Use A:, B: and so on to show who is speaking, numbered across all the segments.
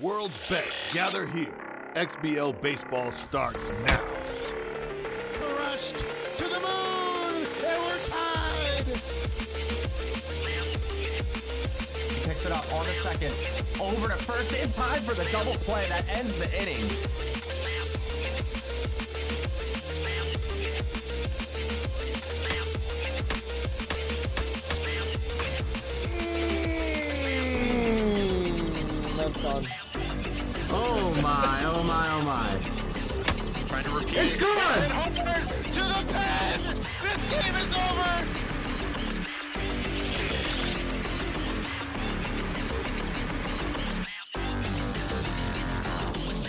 A: world's best gather here. XBL baseball starts now.
B: It's crushed to the moon, and we're tied.
C: He picks it up on the second, over to first in time for the double play that ends the inning.
B: That's gone.
C: Oh my, oh my, oh my.
B: Trying to repeat.
C: It's good!
B: Homeward to the pen! This game is over!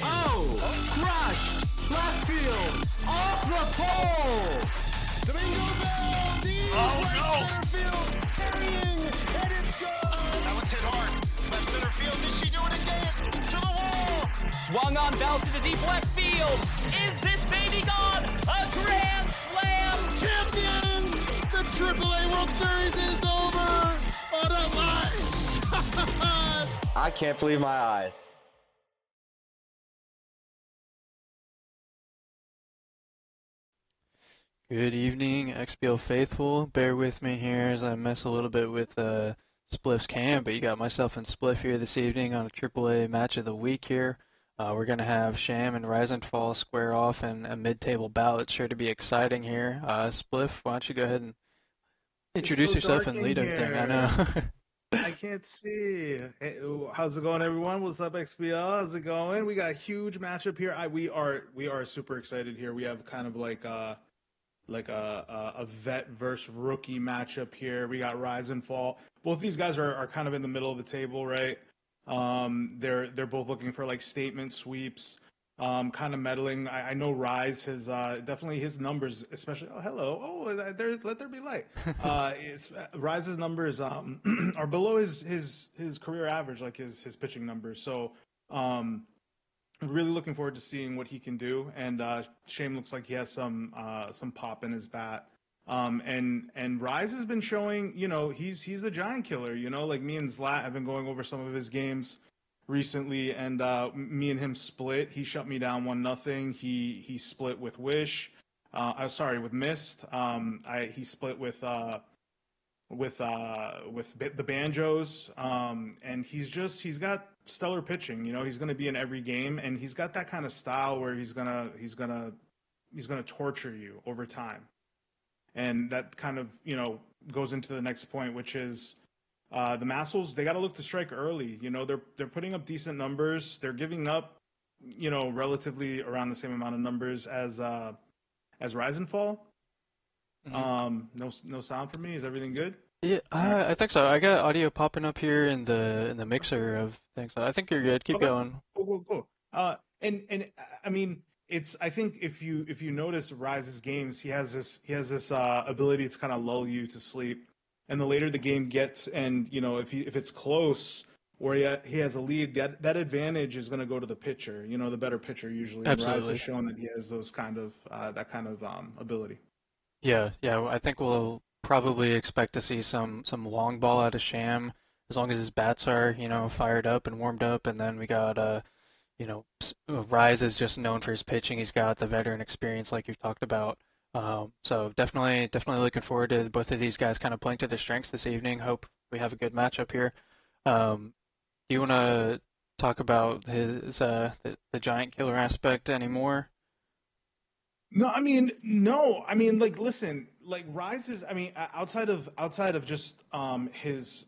C: Oh! Crushed! Left field! Off the pole!
B: Domingo Bell, deep right center field, carrying, and it's gone! That was hit hard. Left center field, did she do it again? To the wall!
D: Swung on Bell to the deep left field. Is this baby gone? A grand slam!
B: Champions! The AAA World Series is over! What a live shot!
E: I can't believe my eyes.
F: Good evening, XBL faithful. Bear with me here as I mess a little bit with Spliff's cam, but you got myself and Spliff here this evening on a AAA match of the week here. We're going to have Sham and RiseNFall square off in a mid-table bout. It's sure to be exciting here. Spliff, why don't you go ahead and introduce yourself and lead everything. I know.
G: I can't see. Hey, how's it going, everyone? What's up, XBL? How's it going? We got a huge matchup here. We are super excited here. We have kind of like a vet versus rookie matchup here. We got RiseNFall. Both these guys are kind of in the middle of the table, right? They're both looking for like statement sweeps, kind of meddling. I know Rise has definitely his numbers, especially. Oh, hello. Oh, let there be light. Rise's numbers are below his career average, like his pitching numbers. So really looking forward to seeing what he can do. And Shame looks like he has some pop in his bat. And Rise has been showing, he's a giant killer, like me and Zlat have been going over some of his games recently, and me and him split. He shut me down 1-0. He split with Wish. With Mist. He split with the Banjos. And he's got stellar pitching. He's going to be in every game, and he's got that kind of style where he's gonna torture you over time. And that kind of, goes into the next point, which is the Massels, they got to look to strike early. They're putting up decent numbers. They're giving up, relatively around the same amount of numbers as RiseNFall. Mm-hmm. No sound from me. Is everything good?
F: Yeah, I think so. I got audio popping up here in the mixer of things. I think you're good. Keep going.
G: Cool. And I mean, I think if you notice Rise's games, he has this ability to kind of lull you to sleep. And the later the game gets, and if it's close or he has a lead, that advantage is going to go to the pitcher. The better pitcher usually.
F: Absolutely.
G: And Rise has shown that he has those kind of ability.
F: Yeah. I think we'll probably expect to see some long ball out of Sham as long as his bats are fired up and warmed up, and then we got Rise is just known for his pitching. He's got the veteran experience like you've talked about. So definitely looking forward to both of these guys kind of playing to their strengths this evening. Hope we have a good matchup here. Do you want to talk about his the giant killer aspect anymore?
G: No. Like, listen, like Rise is. I mean, outside of just his.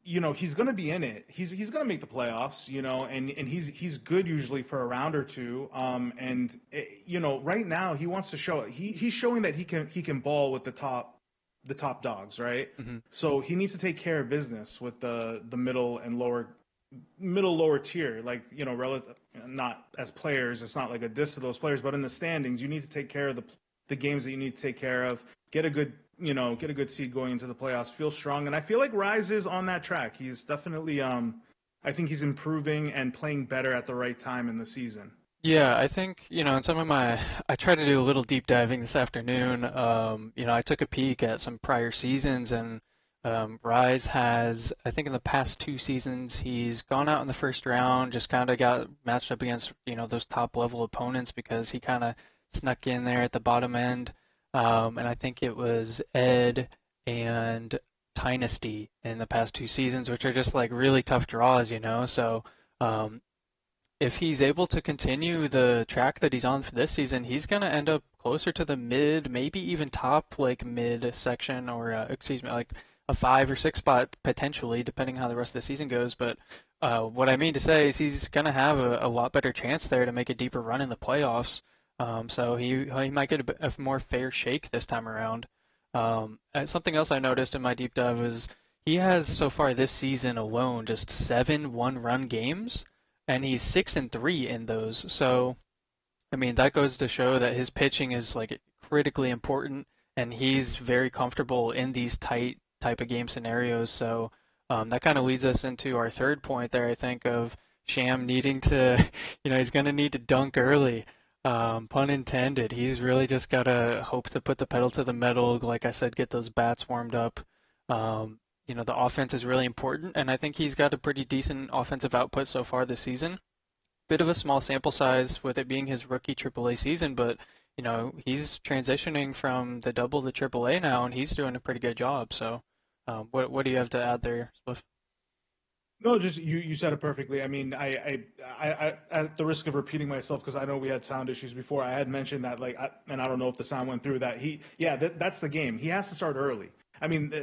G: He's going to be in it. He's going to make the playoffs, and he's good usually for a round or two. Right now he wants to show it. He's showing that he can ball with the top dogs, right? Mm-hmm. So he needs to take care of business with the middle and lower tier, like, relative, not as players. It's not like a diss to those players, but in the standings, you need to take care of the games that you need to take care of. Get a good seed going into the playoffs, feel strong. And I feel like Rise is on that track. He's definitely, I think he's improving and playing better at the right time in the season.
F: Yeah, I think, in some of I tried to do a little deep diving this afternoon. I took a peek at some prior seasons, and Rise has, I think in the past 2 seasons, he's gone out in the first round, just kind of got matched up against, those top level opponents because he kind of snuck in there at the bottom end. And I think it was Ed and Dynasty in the past 2 seasons, which are just like really tough draws, So if he's able to continue the track that he's on for this season, he's going to end up closer to the mid, maybe even top like mid section or like a 5 or 6 spot potentially, depending how the rest of the season goes. But what I mean to say is he's going to have a lot better chance there to make a deeper run in the playoffs. So he might get a more fair shake this time around. Something else I noticed in my deep dive is he has so far this season alone just 7 one-run games, and he's 6-3 in those. So, I mean, that goes to show that his pitching is like critically important, and he's very comfortable in these tight type of game scenarios. So that kind of leads us into our third point there, I think, of Sham needing to, he's going to need to dunk early. Pun intended. He's really just got to hope to put the pedal to the metal, like I said, get those bats warmed up. The offense is really important, and I think he's got a pretty decent offensive output so far this season. Bit of a small sample size with it being his rookie AAA season, but he's transitioning from the double to AAA now, and he's doing a pretty good job. So, what do you have to add there, Spliff?
G: No, just you said it perfectly. I mean, I at the risk of repeating myself, because I know we had sound issues before, I had mentioned that, and I don't know if the sound went through, that that's the game. He has to start early. I mean,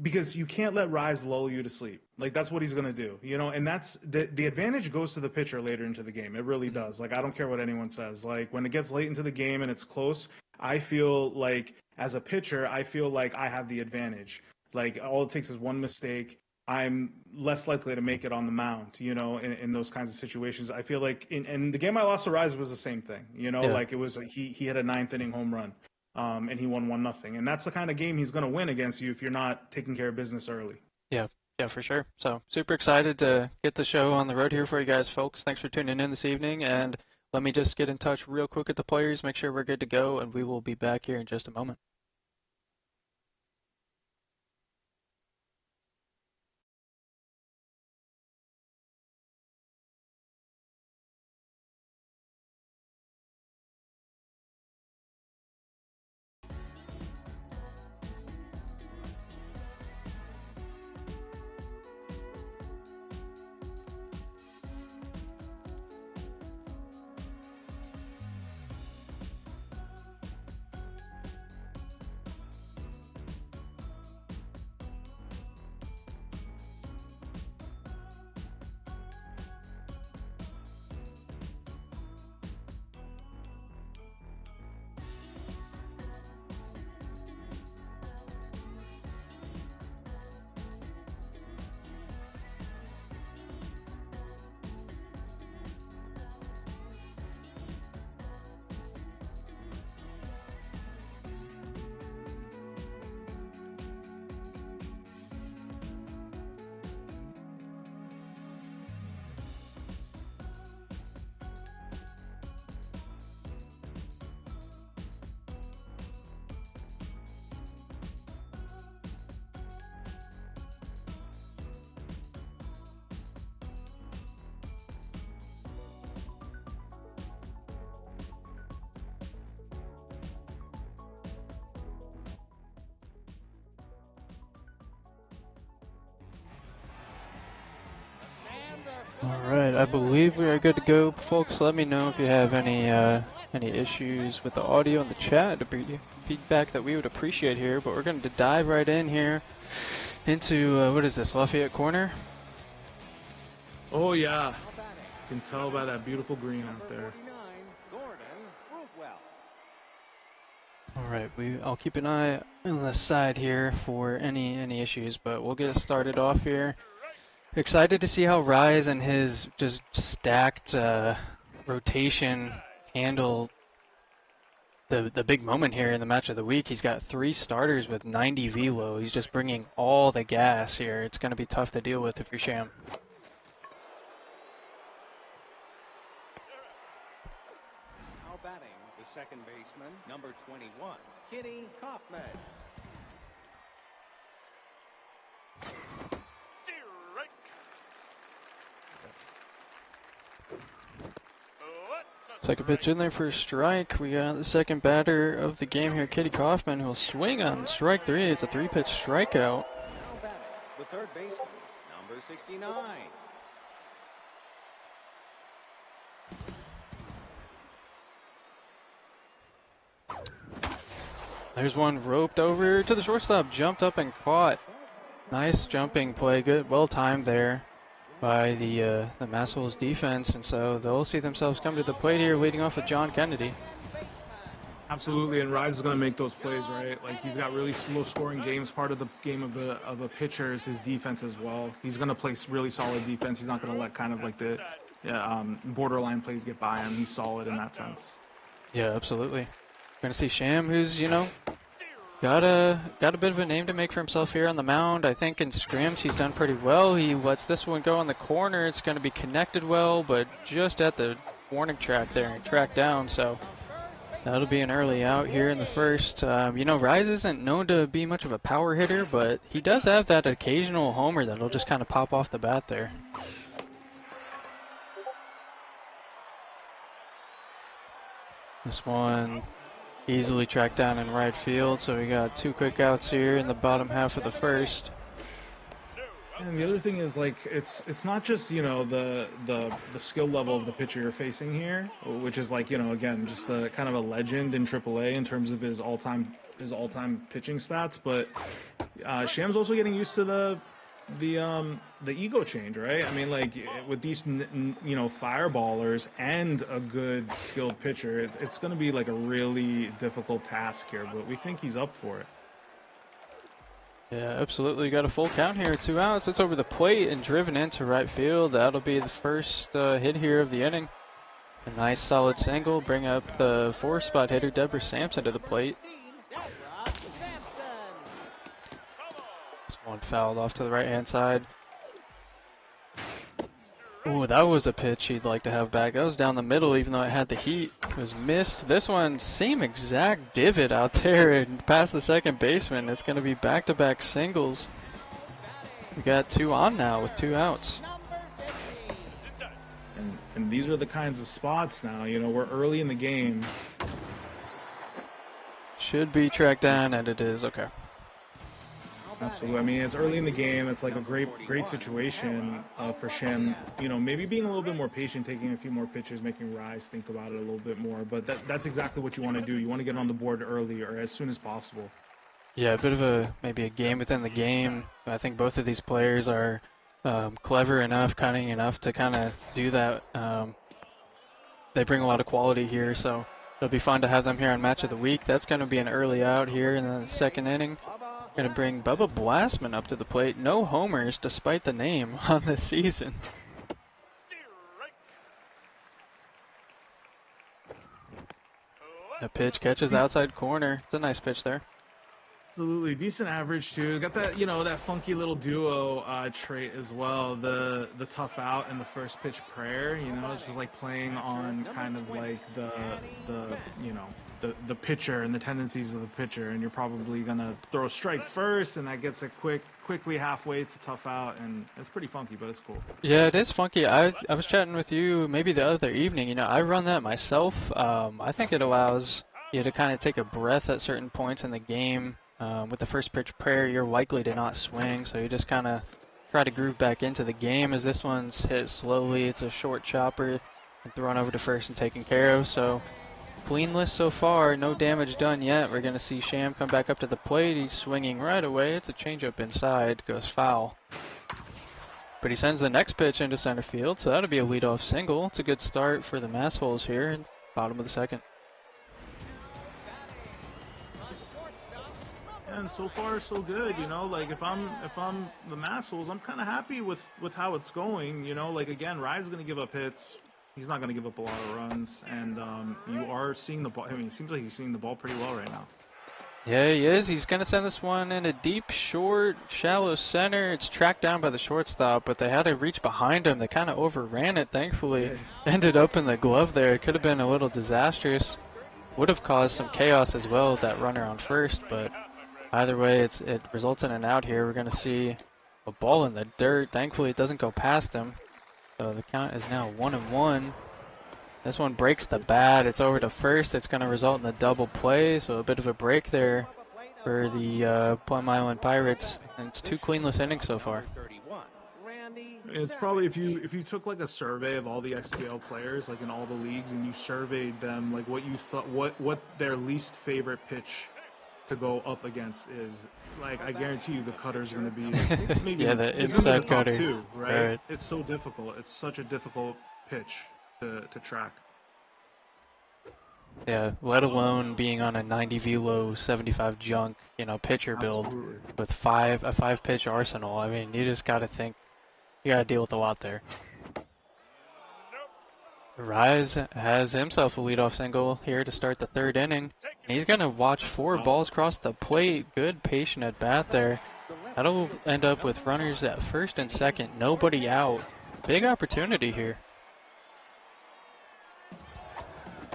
G: because you can't let Rise lull you to sleep. Like, that's what he's going to do, and that's the advantage goes to the pitcher later into the game. It really does. Like, I don't care what anyone says. Like, when it gets late into the game and it's close, I feel like as a pitcher, I feel like I have the advantage. Like, all it takes is one mistake. I'm less likely to make it on the mound, in those kinds of situations. I feel like in the game I lost to Rise was the same thing, like it was, he had a 9th inning home run, and he won 1-0. And that's the kind of game he's going to win against you if you're not taking care of business early.
F: Yeah, for sure. So super excited to get the show on the road here for you guys, folks. Thanks for tuning in this evening. And let me just get in touch real quick with the players, make sure we're good to go, and we will be back here in just a moment. All right, I believe we are good to go, folks. Let me know if you have any issues with the audio in the chat. To be feedback that we would appreciate here. But we're going to dive right in here into what is this, Lafayette Corner?
G: Oh yeah, you can tell by that beautiful green out there.
F: All right, I'll keep an eye on the side here for any issues, but we'll get started off here. Excited to see how Rise and his just stacked rotation handle the big moment here in the match of the week. He's got 3 starters with 90 velo. He's just bringing all the gas here. It's going to be tough to deal with if you're Sham.
H: Now batting, the second baseman, number 21, Kenny Kaufman.
F: Second pitch in there for a strike. We got the second batter of the game here, Kitty Kaufman, who'll swing on strike 3. It's a 3-pitch strikeout.
H: Now batting, the third baseman, number 69.
F: There's one roped over to the shortstop, jumped up and caught. Nice jumping play, good, well timed there by the Massholes defense, and so they'll see themselves come to the plate here, leading off with John Kennedy.
G: Absolutely, and Rise is going to make those plays, right? Like, he's got really low-scoring games. Part of the game of a pitcher is his defense as well. He's going to play really solid defense. He's not going to let kind of like the borderline plays get by him. He's solid in that sense.
F: Yeah, absolutely. We're going to see Sham, who's, you know, got a bit of a name to make for himself here on the mound. I think in scrims he's done pretty well. He lets this one go on the corner. It's going to be connected well, but just at the warning track there and tracked down, so that'll be an early out here in the first. You know, Rise isn't known to be much of a power hitter, but he does have that occasional homer that'll just kind of pop off the bat there. This one easily tracked down in right field, so we got 2 quick outs here in the bottom half of the first.
G: And the other thing is, like, it's not just, you know, the skill level of the pitcher you're facing here, which is, like, you know, again, just the kind of a legend in AAA in terms of his all-time pitching stats, but Sham's also getting used to the ego change, right? I mean, like, with these you know, fireballers and a good skilled pitcher, it's going to be like a really difficult task here, but we think he's up for it.
F: Yeah, absolutely. Got a full count here, 2 outs. It's over the plate and driven into right field. That'll be the first hit here of the inning. A nice solid single. Bring up the 4-spot hitter, Deborah Sampson, to the plate. This one fouled off to the right-hand side. Ooh, that was a pitch he'd like to have back. That was down the middle, even though it had the heat. It was missed. This one, same exact divot out there and past the second baseman. It's going to be back-to-back singles. We got 2 on now with 2 outs.
G: And these are the kinds of spots now, you know, we're early in the game.
F: Should be tracked down, and it is. Okay.
G: Absolutely. I mean, it's early in the game. It's like a great situation for Shem. You know, maybe being a little bit more patient, taking a few more pitches, making Rise think about it a little bit more. But that's exactly what you want to do. You want to get on the board early or as soon as possible.
F: Yeah, a bit of maybe a game within the game. I think both of these players are clever enough, cunning enough to kind of do that. They bring a lot of quality here, so it'll be fun to have them here on Match of the Week. That's going to be an early out here in the second inning. Going to bring Bubba Blastman up to the plate. No homers, despite the name, on this season. A pitch catches the outside corner. It's a nice pitch there.
G: Absolutely, decent average too. Got that, you know, that funky little duo trait as well. The tough out and the first pitch prayer. You know, it's just like playing on kind of like the you know, the pitcher and the tendencies of the pitcher. And you're probably gonna throw a strike first, and that gets it quickly halfway. It's a tough out, and it's pretty funky, but it's cool.
F: Yeah, it is funky. I was chatting with you maybe the other evening. You know, I run that myself. I think it allows you to kind of take a breath at certain points in the game. With the first pitch prayer, you're likely to not swing, so you just kind of try to groove back into the game. As this one's hit slowly, it's a short chopper and thrown over to first and taken care of. So cleanless so far, no damage done yet. We're going to see Sham come back up to the plate. He's swinging right away. It's a changeup inside, goes foul. But he sends the next pitch into center field, so that'll be a leadoff single. It's a good start for the Massholes here in bottom of the second.
G: And so far, so good. You know, like if I'm the Massholes, I'm kind of happy with how it's going. You know, like again, Rise is going to give up hits. He's not going to give up a lot of runs, and you are seeing the ball. I mean, it seems like he's seeing the ball pretty well right now.
F: Yeah, he is. He's going to send this one in a deep, short, shallow center. It's tracked down by the shortstop, but they had to reach behind him. They kind of overran it, thankfully. Ended up in the glove there. It could have been a little disastrous. Would have caused some chaos as well with that runner on first, but either way, it results in an out here. We're going to see a ball in the dirt. Thankfully, it doesn't go past him. So the count is now 1-1. This one breaks the bat. It's over to first. It's going to result in a double play, so a bit of a break there for the Plum Island Pirates. And it's 2 cleanless innings so far.
G: It's probably if you took like a survey of all the XBL players, like in all the leagues, and you surveyed them, like what you thought, what their least favorite pitch to go up against is, like I guarantee you the cutter's going to be maybe
F: yeah, the
G: it's gonna be
F: inside
G: the top
F: cutter.
G: 2, right?
F: Right.
G: It's so difficult. It's such a difficult pitch to track.
F: Yeah, let alone being on a 90 velo 75 junk, you know, pitcher build with a 5-pitch arsenal. I mean, you just got to think, you got to deal with a lot there. Rise has himself a leadoff single here to start the 3rd inning. And he's going to watch 4 balls cross the plate. Good patient at bat there. That'll end up with runners at first and second, nobody out. Big opportunity here.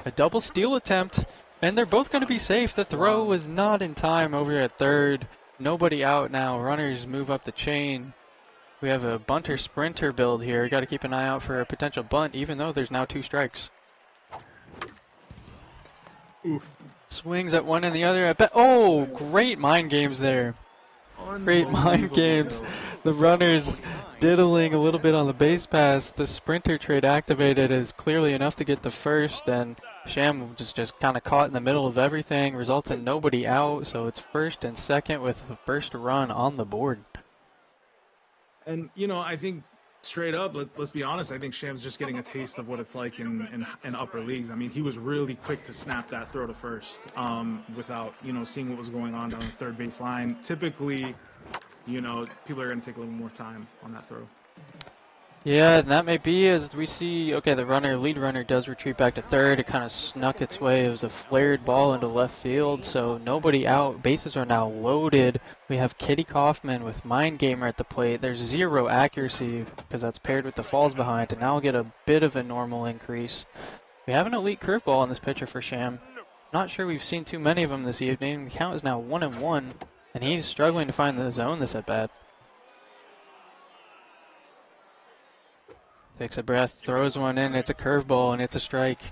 F: A double steal attempt, and they're both going to be safe. The throw was not in time over at third. Nobody out now. Runners move up the chain. We have a bunter sprinter build here. Got to keep an eye out for a potential bunt, even though there's now 2 strikes.
G: Oof.
F: Swings at one and the other. Oh, great mind games there. Great mind games. The runners diddling a little bit on the base pass. The sprinter trade activated is clearly enough to get the first, and Sham just kind of caught in the middle of everything, results in nobody out, so it's first and second with the first run on the board.
G: And, you know, I think straight up, let's be honest, I think Sham's just getting a taste of what it's like in upper leagues. I mean, he was really quick to snap that throw to first without, you know, seeing what was going on down the third base line. Typically, you know, people are going to take a little more time on that throw.
F: Yeah, and that may be as we see, okay, the lead runner does retreat back to third. It kind of snuck its way. It was a flared ball into left field, so nobody out. Bases are now loaded. We have Kitty Kaufman with Mind Gamer at the plate. There's 0 accuracy because that's paired with the falls behind, and now we'll get a bit of a normal increase. We have an elite curveball on this pitcher for Sham. Not sure we've seen too many of them this evening. The count is now 1-1, and he's struggling to find the zone this at bat. Takes a breath, throws one in, it's a curveball, and it's a strike.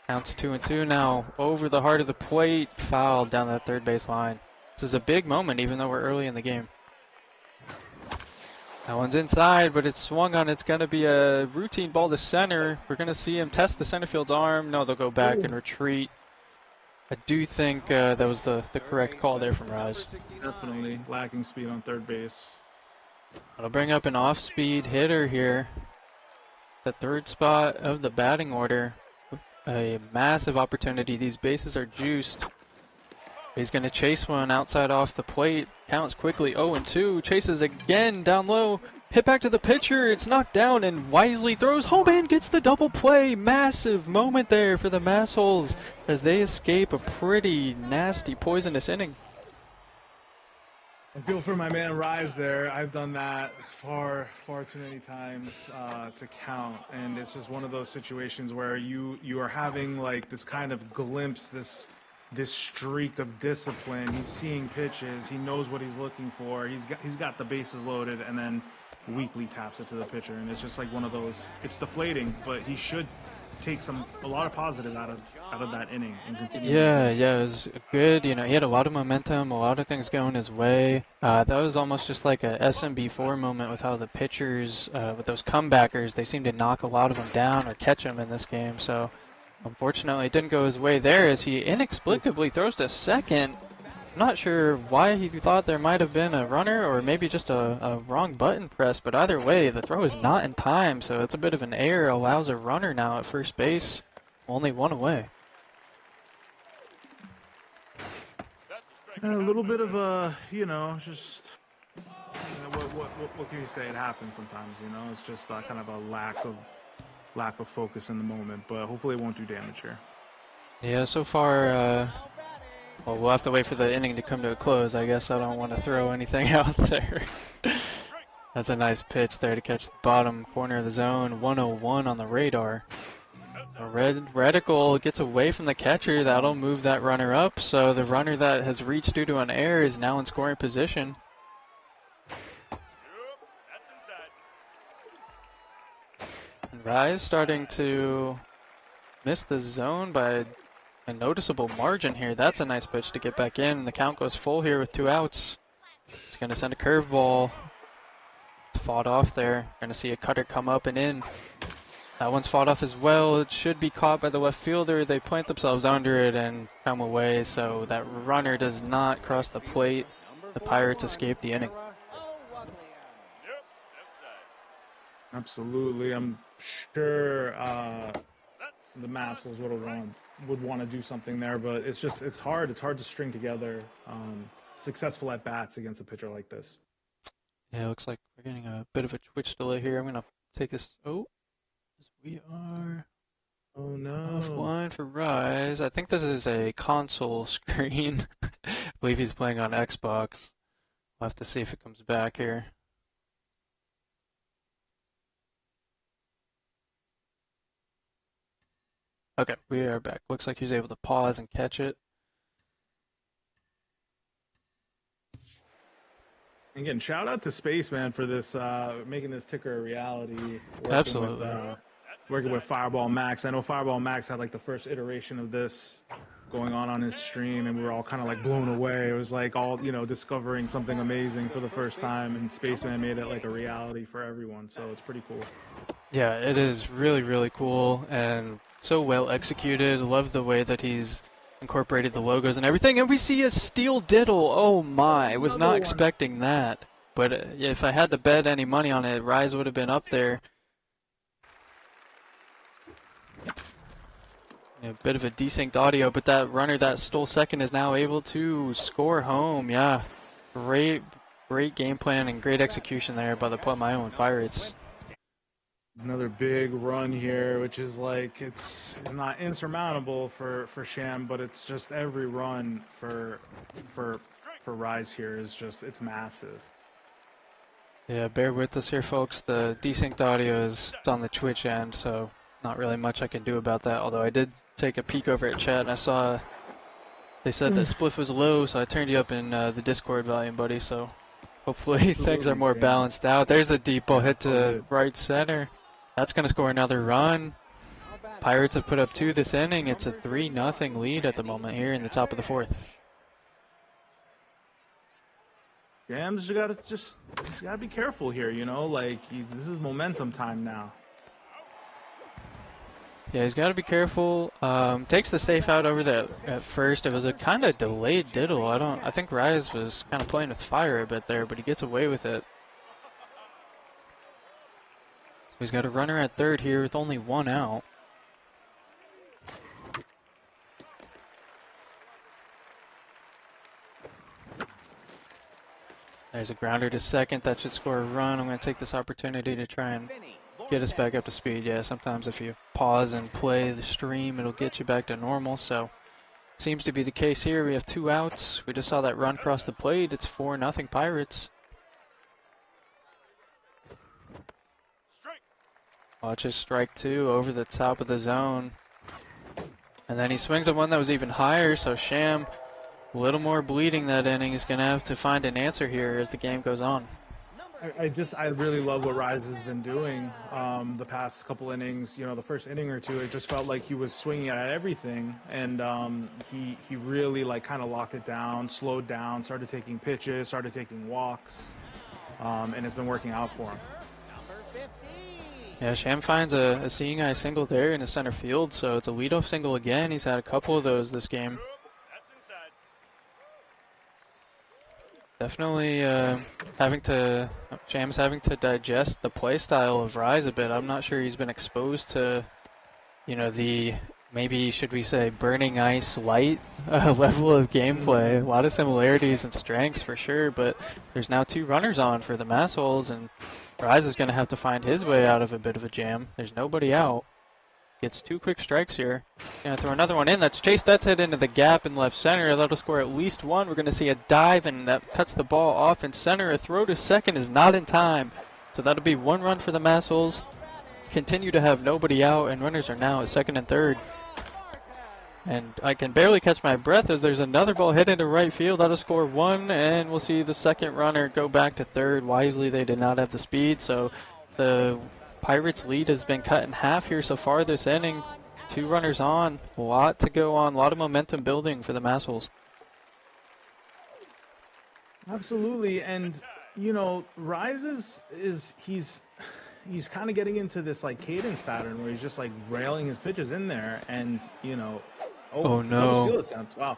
F: Counts 2-2 now, over the heart of the plate, fouled down that third base line. This is a big moment, even though we're early in the game. That one's inside, but it's swung on. It's going to be a routine ball to center. We're going to see him test the center field's arm. No, they'll go back and retreat. I do think that was the correct call there from Rise.
G: Definitely lacking speed on third base.
F: I'll bring up an off-speed hitter here. The 3rd spot of the batting order. A massive opportunity. These bases are juiced. He's going to chase one outside off the plate. Counts quickly 0-2. Chases again down low. Hit back to the pitcher. It's knocked down and wisely throws home and gets the double play. Massive moment there for the Massholes as they escape a pretty nasty poisonous inning.
G: I feel for my man Rise there. I've done that far too many times to count, and it's just one of those situations where you are having like this kind of glimpse, this streak of discipline. He's seeing pitches, he knows what he's looking for. He's got the bases loaded, and then weakly taps it to the pitcher, and it's just like one of those. It's deflating, but he should take a lot of positive out of that inning and continue.
F: Yeah, it was good. You know, he had a lot of momentum, a lot of things going his way. That was almost just like a SMB4 moment with how the pitchers, with those comebackers, they seem to knock a lot of them down or catch them in this game. So, unfortunately, it didn't go his way there as he inexplicably throws to second. Not sure why he thought there might have been a runner or maybe just a wrong button press, but either way, the throw is not in time, so it's a bit of an error. Allows a runner now at first base, only 1 away.
G: A little bit of a, you know, just, you know, what can you say? It happens sometimes, you know. It's just kind of a lack of focus in the moment, but hopefully it won't do damage here.
F: Yeah, so far, well, we'll have to wait for the inning to come to a close. I guess I don't want to throw anything out there. That's a nice pitch there to catch the bottom corner of the zone. 101 on the radar. Reticle gets away from the catcher. That'll move that runner up. So the runner that has reached due to an error is now in scoring position. And Rise starting to missed the zone by a noticeable margin here. That's a nice pitch to get back in. The count goes full here with 2 outs. He's going to send a curveball. It's fought off there. Going to see a cutter come up and in. That one's fought off as well. It should be caught by the left fielder. They plant themselves under it and come away, so that runner does not cross the plate. The Pirates escape the inning.
G: Absolutely. I'm sure the Massels would want to do something there, but it's hard. It's hard to string together successful at bats against a pitcher like this.
F: Yeah, it looks like we're getting a bit of a twitch delay here. I'm gonna take this. Oh, we are.
G: Oh no.
F: Offline for Rise. I think this is a console screen. I believe he's playing on Xbox. We'll have to see if it comes back here. Okay, we are back. Looks like he was able to pause and catch it.
G: Again, shout out to Spaceman for this, making this ticker a reality.
F: Absolutely.
G: Working with Fireball Max. I know Fireball Max had like the first iteration of this going on his stream, and we were all kind of like blown away. It was like all, discovering something amazing for the first time, and Spaceman made it like a reality for everyone, so it's pretty cool.
F: Yeah, it is really, really cool and so well executed. Love the way that he's incorporated the logos and everything. And we see a steel diddle. Oh my, I was not expecting that. But if I had to bet any money on it, Rise would have been up there. A bit of a desynced audio, but that runner that stole second is now able to score home. Yeah, great game plan and great execution there by the Plum Pirates.
G: Another big run here, which is like, it's not insurmountable for Sham, but it's just every run for Rise here is just, it's massive.
F: Yeah, bear with us here, folks. The desynced audio is on the Twitch end, so not really much I can do about that, although I did take a peek over at chat and I saw they said that spliff was low, so I turned you up in the Discord volume, buddy, so hopefully things are more balanced out. There's a deep ball hit to right center. That's going to score another run. Pirates have put up 2 this inning. It's a 3-0 lead at the moment here in the top of the 4th.
G: Jam's he's gotta be careful here, this is momentum time now.
F: Yeah, he's got to be careful. Takes the safe out over there at first. It was a kind of delayed diddle. I think Rise was kind of playing with fire a bit there, but he gets away with it. So he's got a runner at third here with only 1 out. There's a grounder to second. That should score a run. I'm going to take this opportunity to try and get us back up to speed. Yeah, sometimes if you pause and play the stream, it'll get you back to normal. So seems to be the case here. We have 2 outs. We just saw that run cross the plate. It's 4-0 Pirates. Watch his strike 2 over the top of the zone. And then he swings at one that was even higher, so Sham, a little more bleeding that inning, is going to have to find an answer here as the game goes on.
G: I really love what Rise has been doing the past couple innings. The first inning or two, it just felt like he was swinging at everything, and he really kind of locked it down, slowed down, started taking pitches, started taking walks, and it's been working out for him.
F: Yeah, Sham finds a seeing eye single there in the center field, so it's a leadoff single again. He's had a couple of those this game. Definitely Sham's having to digest the play style of Rise a bit. I'm not sure he's been exposed to, the, maybe should we say, Burning Ice light level of gameplay. A lot of similarities and strengths for sure, but there's now 2 runners on for the Massholes, and Rise is going to have to find his way out of a bit of a jam. There's nobody out. Gets 2 quick strikes here. Gonna throw another one in. That's Chase. That's hit into the gap in left center. That'll score at least 1. We're going to see a dive, and that cuts the ball off in center. A throw to second is not in time. So that'll be 1 run for the Massholes. Continue to have nobody out, and runners are now at second and third. And I can barely catch my breath as there's another ball hit into right field. That'll score 1, and we'll see the second runner go back to third. Wisely, they did not have the speed, so the Pirates' lead has been cut in half here so far this inning. 2 runners on. A lot to go on. A lot of momentum building for the Massholes.
G: Absolutely, and you know, Rise he's kind of getting into this like cadence pattern where he's just like railing his pitches in there, and you know,
F: Oh no!
G: Double steal attempt. Wow.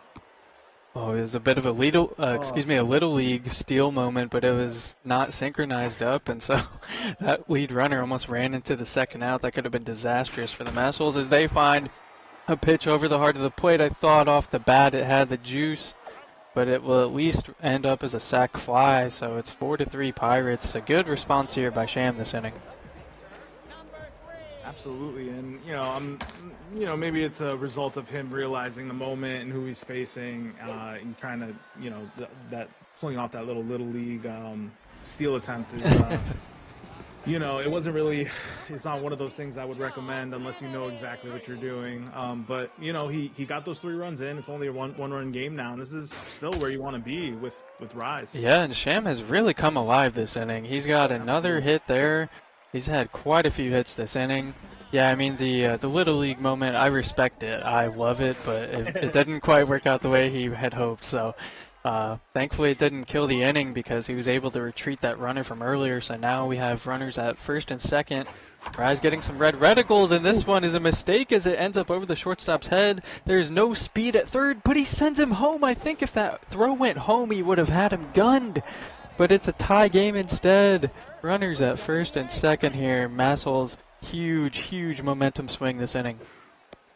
F: Oh, it was a bit of a little, a little league steal moment, but it was not synchronized up, and so that lead runner almost ran into the second out. That could have been disastrous for the Massholes as they find a pitch over the heart of the plate. I thought off the bat it had the juice, but it will at least end up as a sac fly, so it's 4-3 Pirates. A good response here by Sham this inning.
G: Absolutely, and you know, maybe it's a result of him realizing the moment and who he's facing, and trying to, you know, that pulling off that little league steal attempt is, you know, it's not one of those things I would recommend unless you know exactly what you're doing. But you know, he got those 3 runs in. It's only a one-run game now, and this is still where you want to be with Rise.
F: Yeah, and Sham has really come alive this inning. He's got another hit there. He's had quite a few hits this inning. Yeah, I mean, the Little League moment, I respect it. I love it, but it didn't quite work out the way he had hoped. So thankfully it didn't kill the inning because he was able to retreat that runner from earlier. So now we have runners at first and second. Rise getting some red reticles, and this one is a mistake as it ends up over the shortstop's head. There's no speed at third, but he sends him home. I think if that throw went home, he would have had him gunned. But it's a tie game instead. Runners at first and second here. Massholes, huge momentum swing this inning.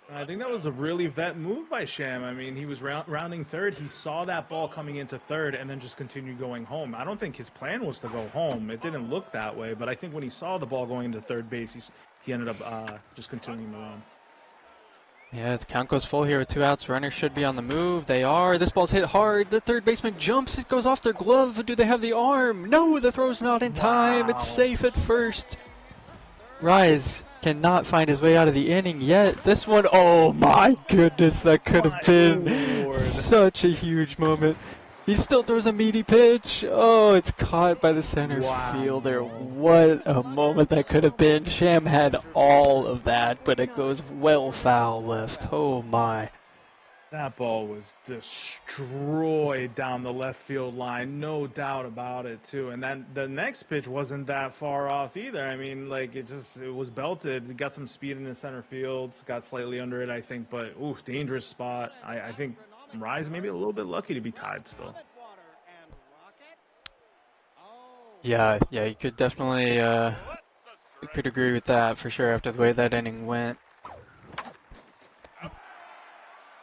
G: I think that was a really vet move by Sham. I mean, he was rounding third. He saw that ball coming into third and then just continued going home. I don't think his plan was to go home. It didn't look that way, but I think when he saw the ball going into third base, he ended up just continuing to run.
F: Yeah, the count goes full here with 2 outs. Runners should be on the move. They are. This ball's hit hard. The third baseman jumps. It goes off their glove. Do they have the arm? No, the throw's not in time.
G: Wow.
F: It's safe at first. Rise cannot find his way out of the inning yet. This one, oh my goodness, that could have been such a huge moment. He still throws a meaty pitch. Oh, it's caught by the center fielder. What a moment that could have been. Sham had all of that, but it goes well foul left. Oh my.
G: That ball was destroyed down the left field line, no doubt about it too. And then the next pitch wasn't that far off either. I mean, like it was belted. It got some speed in the center field, got slightly under it, I think. But ooh, dangerous spot. I think Rise maybe a little bit lucky to be tied still.
F: Yeah, you could definitely could agree with that for sure after the way that inning went.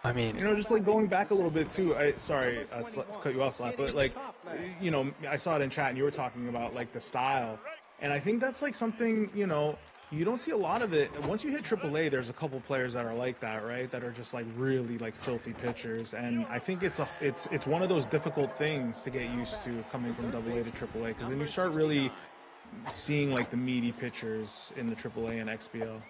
F: I mean,
G: you know, just like going back a little bit too. Sorry to cut you off, Slap, but like, you know, I saw it in chat and you were talking about like the style, and I think that's like something, you know, you don't see a lot of it. Once you hit AAA, there's a couple players that are like that, right? That are just like really like filthy pitchers, and I think it's one of those difficult things to get used to coming from AA to AAA, because then you start really seeing like the meaty pitchers in the AAA and XBL.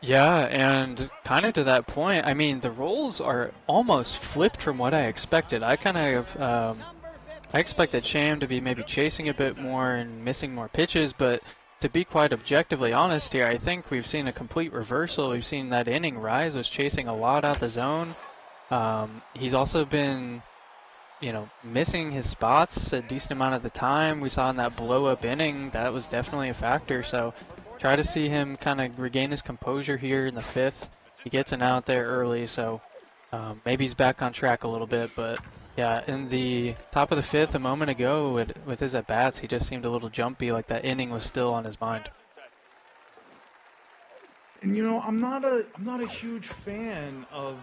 F: Yeah, and kind of to that point, I mean, the roles are almost flipped from what I expected. I kind of, I expected Sham to be maybe chasing a bit more and missing more pitches, but to be quite objectively honest here, I think we've seen a complete reversal. We've seen that inning Rise was chasing a lot out the zone. He's also been, you know, missing his spots a decent amount of the time. We saw in that blow-up inning, that was definitely a factor, so try to see him kind of regain his composure here in the 5th. He gets an out there early, so maybe he's back on track a little bit. But yeah, in the top of the 5th a moment ago with his at-bats, he just seemed a little jumpy, like that inning was still on his mind.
G: And you know, I'm not a huge fan of,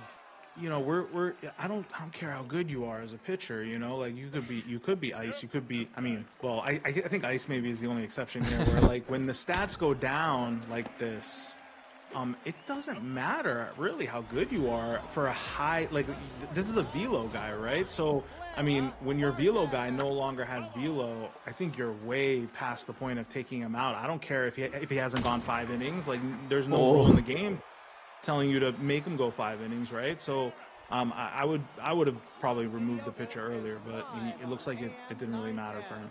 G: you know, I don't care how good you are as a pitcher, you know, like you could be Ice, you could be, I mean, well, I think Ice maybe is the only exception here, where like when the stats go down like this, it doesn't matter really how good you are for a high, like this is a velo guy, right? So I mean, when your velo guy no longer has velo, I think you're way past the point of taking him out. I don't care if he hasn't gone 5 innings, like there's no rule in the game telling you to make him go 5 innings, right? So I would have probably removed the pitcher earlier, but it looks like it didn't really matter for him.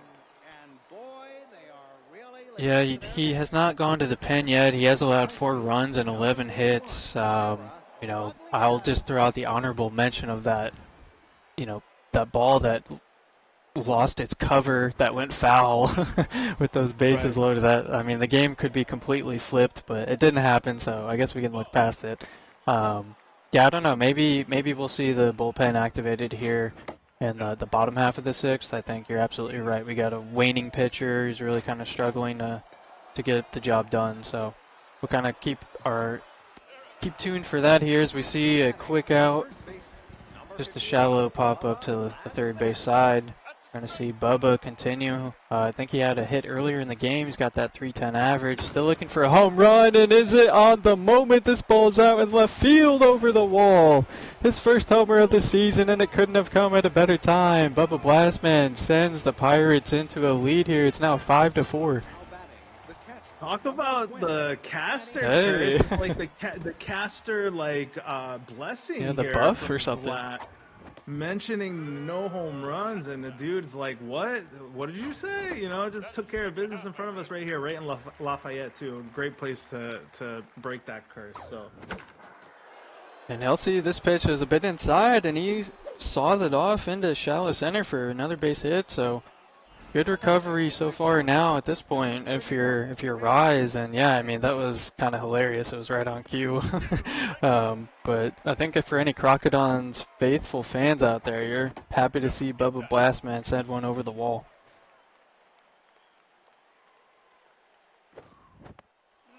F: Yeah, he has not gone to the pen yet. He has allowed 4 runs and 11 hits. You know, I'll just throw out the honorable mention of that, you know, that ball that lost its cover that went foul with those bases loaded. That, I mean, the game could be completely flipped, but it didn't happen, so I guess we can look past it. Yeah, I don't know. Maybe we'll see the bullpen activated here in the bottom half of the 6th. I think you're absolutely right. We got a waning pitcher who's really kind of struggling to get the job done. So we'll kind of keep tuned for that here as we see a quick out. Just a shallow pop up to the third base side. Trying to see Bubba continue. I think he had a hit earlier in the game. He's got that 310 average. Still looking for a home run, and is it on the moment? This ball's out in left field over the wall. His first homer of the season, and it couldn't have come at a better time. Bubba Blastman sends the Pirates into a lead here. It's now 5-4.
G: Talk about the caster curse, like the caster blessing.
F: Yeah, the
G: here
F: buff or something.
G: Mentioning no home runs, and the dude's like, "What? What did you say?" You know, just took care of business in front of us right here, right in Lafayette too. Great place to break that curse. So.
F: And Elsie, this pitch is a bit inside, and he saws it off into shallow center for another base hit. So. Good recovery so far now at this point if you're Rise, and yeah, I mean that was kind of hilarious. It was right on cue. But I think if for any Crocodon's faithful fans out there, you're happy to see Bubba Blastman send one over the wall.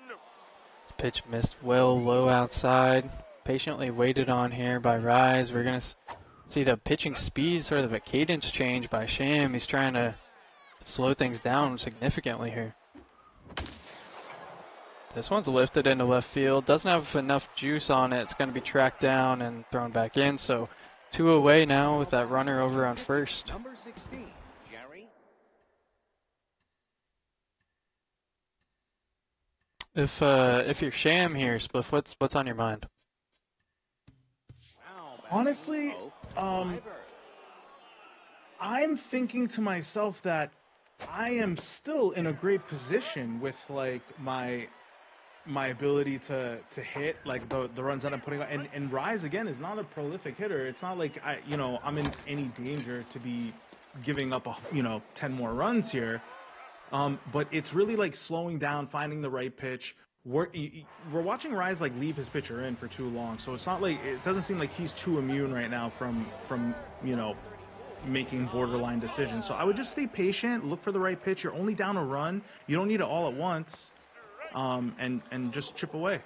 F: This pitch missed well low outside. Patiently waited on here by Rise. We're going to see the pitching speed, sort of a cadence change by Sham. He's trying to slow things down significantly here. This one's lifted into left field. Doesn't have enough juice on it. It's going to be tracked down and thrown back in. So 2 away now with that runner over on first.
H: Number 16, Jerry.
F: If you're Sham here, Spliff, what's on your mind?
G: Honestly, I'm thinking to myself that I am still in a great position with like my ability to hit like the runs that I'm putting on, and Rise again is not a prolific hitter. It's not like I'm in any danger to be giving up 10 more runs here. But it's really like slowing down, finding the right pitch. We're watching Rise like leave his pitcher in for too long, so it's not like it doesn't seem like he's too immune right now from making borderline decisions. So I would just stay patient, look for the right pitch. You're only down a run. You don't need it all at once, and just chip away.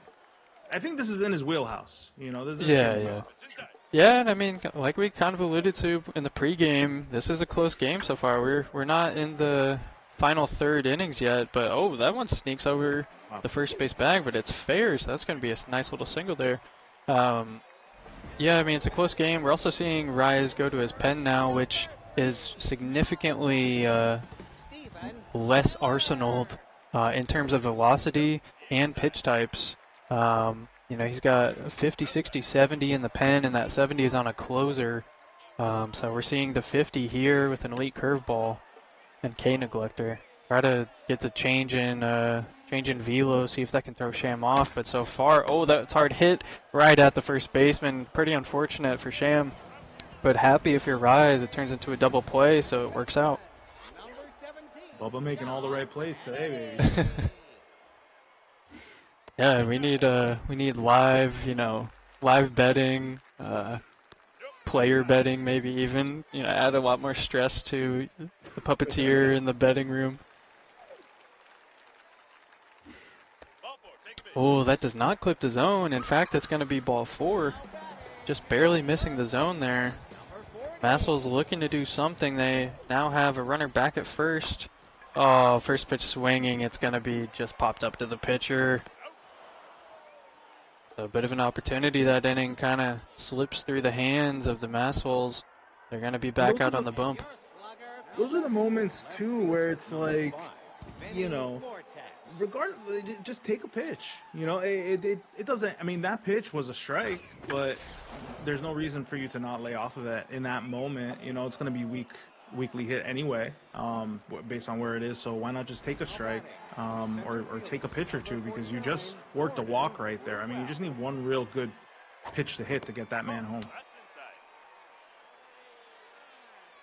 G: I think this is in his wheelhouse. This is
F: Yeah, and I mean, like we kind of alluded to in the pregame, this is a close game so far. We're not in the final third innings yet, but that one sneaks over the first base bag, but it's fair, so that's going to be a nice little single there. Yeah, I mean, it's a close game. We're also seeing Rise go to his pen now, which is significantly less arsenaled in terms of velocity and pitch types. He's got 50, 60, 70 in the pen, and that 70 is on a closer. So we're seeing the 50 here with an elite curveball and K neglector. Try to get the change in velo, see if that can throw Sham off. But so far, that's hard hit right at the first baseman. Pretty unfortunate for Sham, but happy if you're Rise. It turns into a double play, so it works out.
G: Bubba making all the right plays today, baby.
F: Yeah, we need live betting, player betting, maybe even, add a lot more stress to the puppeteer in the betting room. That does not clip the zone. In fact, it's going to be ball 4. Just barely missing the zone there. Massel's looking to do something. They now have a runner back at first. First pitch swinging. It's going to be just popped up to the pitcher. So a bit of an opportunity that inning kind of slips through the hands of the Massholes. They're going to be back out on the bump.
G: Those are the moments, too, where it's like, regardless, just take a pitch. It doesn't, I mean, that pitch was a strike, but there's no reason for you to not lay off of it in that moment. It's going to be weak weekly hit anyway, based on where it is. So why not just take a strike, or take a pitch or two, because you just worked a walk right there. I mean, you just need one real good pitch to hit to get that man home.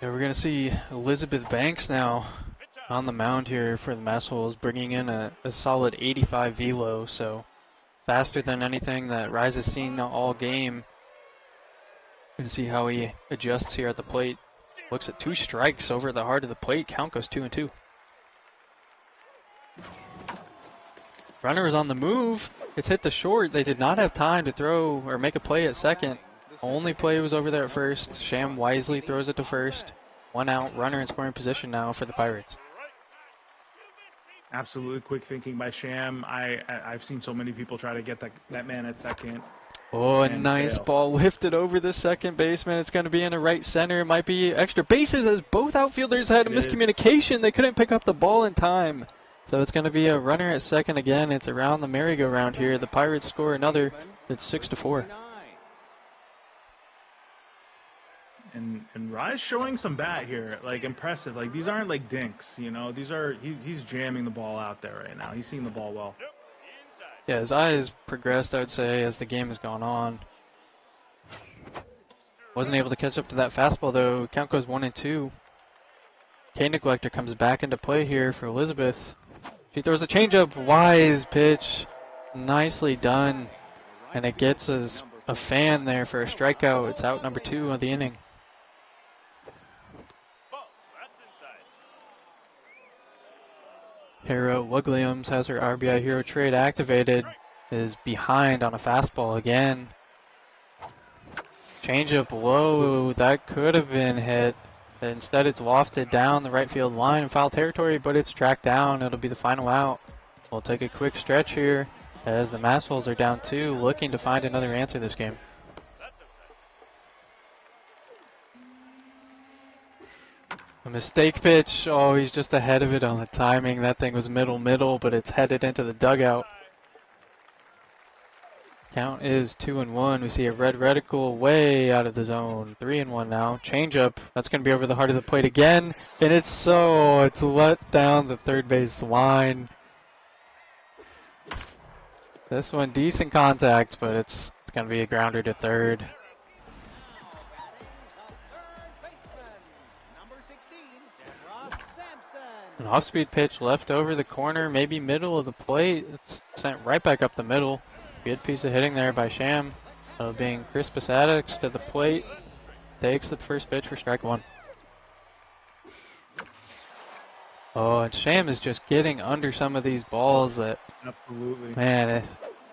F: Yeah, we're going to see Elizabeth Banks now on the mound here for the Massholes, bringing in a solid 85 velo, so faster than anything that Rise has seen all game. Going to see how he adjusts here at the plate. Looks at 2 strikes over at the heart of the plate. Count goes 2-2. Runner is on the move. It's hit the short. They did not have time to throw or make a play at second. Only play was over there at first. Sham wisely throws it to first. 1 out, runner in scoring position now for the Pirates.
G: Absolutely quick thinking by Sham. I've seen so many people try to get that man at second.
F: Oh, a nice
G: fail.
F: ball lifted over the second baseman. It's going to be in a right center. It might be extra bases as both outfielders had a miscommunication. They couldn't pick up the ball in time. So it's going to be a runner at second again. It's around the merry-go-round here. The Pirates score another. It's 6-4.
G: And Rise showing some bat here, like impressive. Like these aren't like dinks, you know. These are he's jamming the ball out there right now. He's seeing the ball well.
F: Yeah, his eye has progressed, I would say, as the game has gone on. Wasn't able to catch up to that fastball though. Count goes 1-2. K Neglector comes back into play here for Elizabeth. She throws a changeup, wise pitch, nicely done, and it gets us a fan there for a strikeout. It's out number 2 of the inning. Hero Williams has her RBI Hero trade activated, is behind on a fastball again. Changeup low, that could have been hit. Instead it's lofted down the right field line in foul territory, but it's tracked down. It'll be the final out. We'll take a quick stretch here as the Massholes are down 2, looking to find another answer this game. A mistake pitch. Oh, he's just ahead of it on the timing. That thing was middle, but it's headed into the dugout. Count is 2-1. We see a red reticle way out of the zone. 3-1 now. Changeup. That's going to be over the heart of the plate again. And it's let down the third base line. This one decent contact, but it's going to be a grounder to third. An off-speed pitch left over the corner, maybe middle of the plate. It's sent right back up the middle. Good piece of hitting there by Sham. Being Chris Posadix to the plate. Takes the first pitch for strike 1. Oh, and Sham is just getting under some of these balls that,
G: absolutely,
F: man,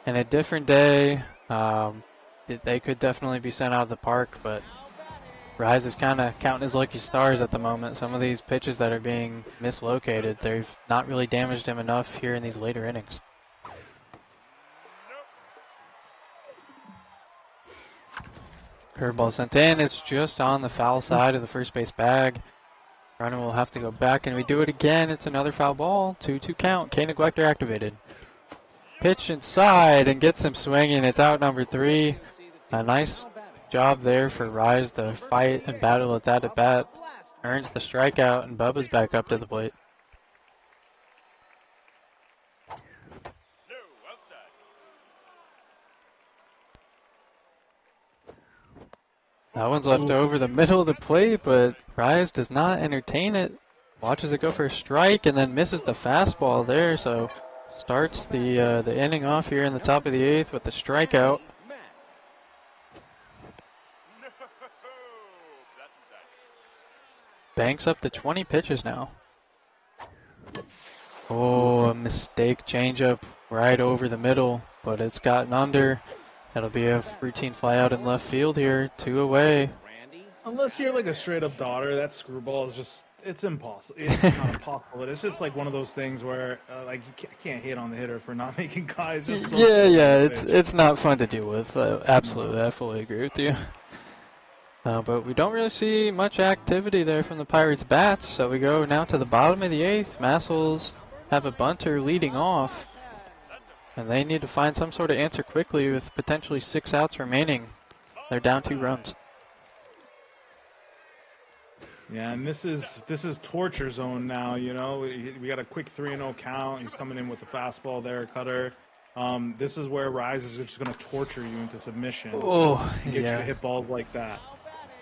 F: in a different day, they could definitely be sent out of the park, but Rise is kind of counting his lucky stars at the moment. Some of these pitches that are being mislocated, they've not really damaged him enough here in these later innings. Curveball sent in. It's just on the foul side of the first base bag. Runner will have to go back, and we do it again. It's another foul ball. 2-2 count. K Neglector activated. Pitch inside and gets him swinging. It's out number 3. A nice job there for Rise to fight and battle at that at bat. Earns the strikeout, and Bubba's back up to the plate. That one's left over the middle of the plate, but Rise does not entertain it. Watches it go for a strike and then misses the fastball there, so starts the inning off here in the top of the 8th with the strikeout. Banks up to 20 pitches now. Oh, a mistake changeup right over the middle, but it's gotten under. That'll be a routine fly out in left field here. 2 away.
G: Unless you're like a straight up daughter, that screwball is just, it's impossible. It's not impossible, but it's just like one of those things where like you can't hate on the hitter for not making guys. Just so
F: it's not fun to deal with. Absolutely, I fully agree with you. But we don't really see much activity there from the Pirates' bats, so we go now to the bottom of the 8th. Massholes have a bunter leading off, and they need to find some sort of answer quickly with potentially 6 outs remaining. They're down 2 runs.
G: Yeah, and this is torture zone now. You know, we got a quick 3-0 count. He's coming in with the fastball there, cutter. This is where Rise is just going to torture you into submission.
F: Oh,
G: and get
F: yeah.
G: you to hit balls like that.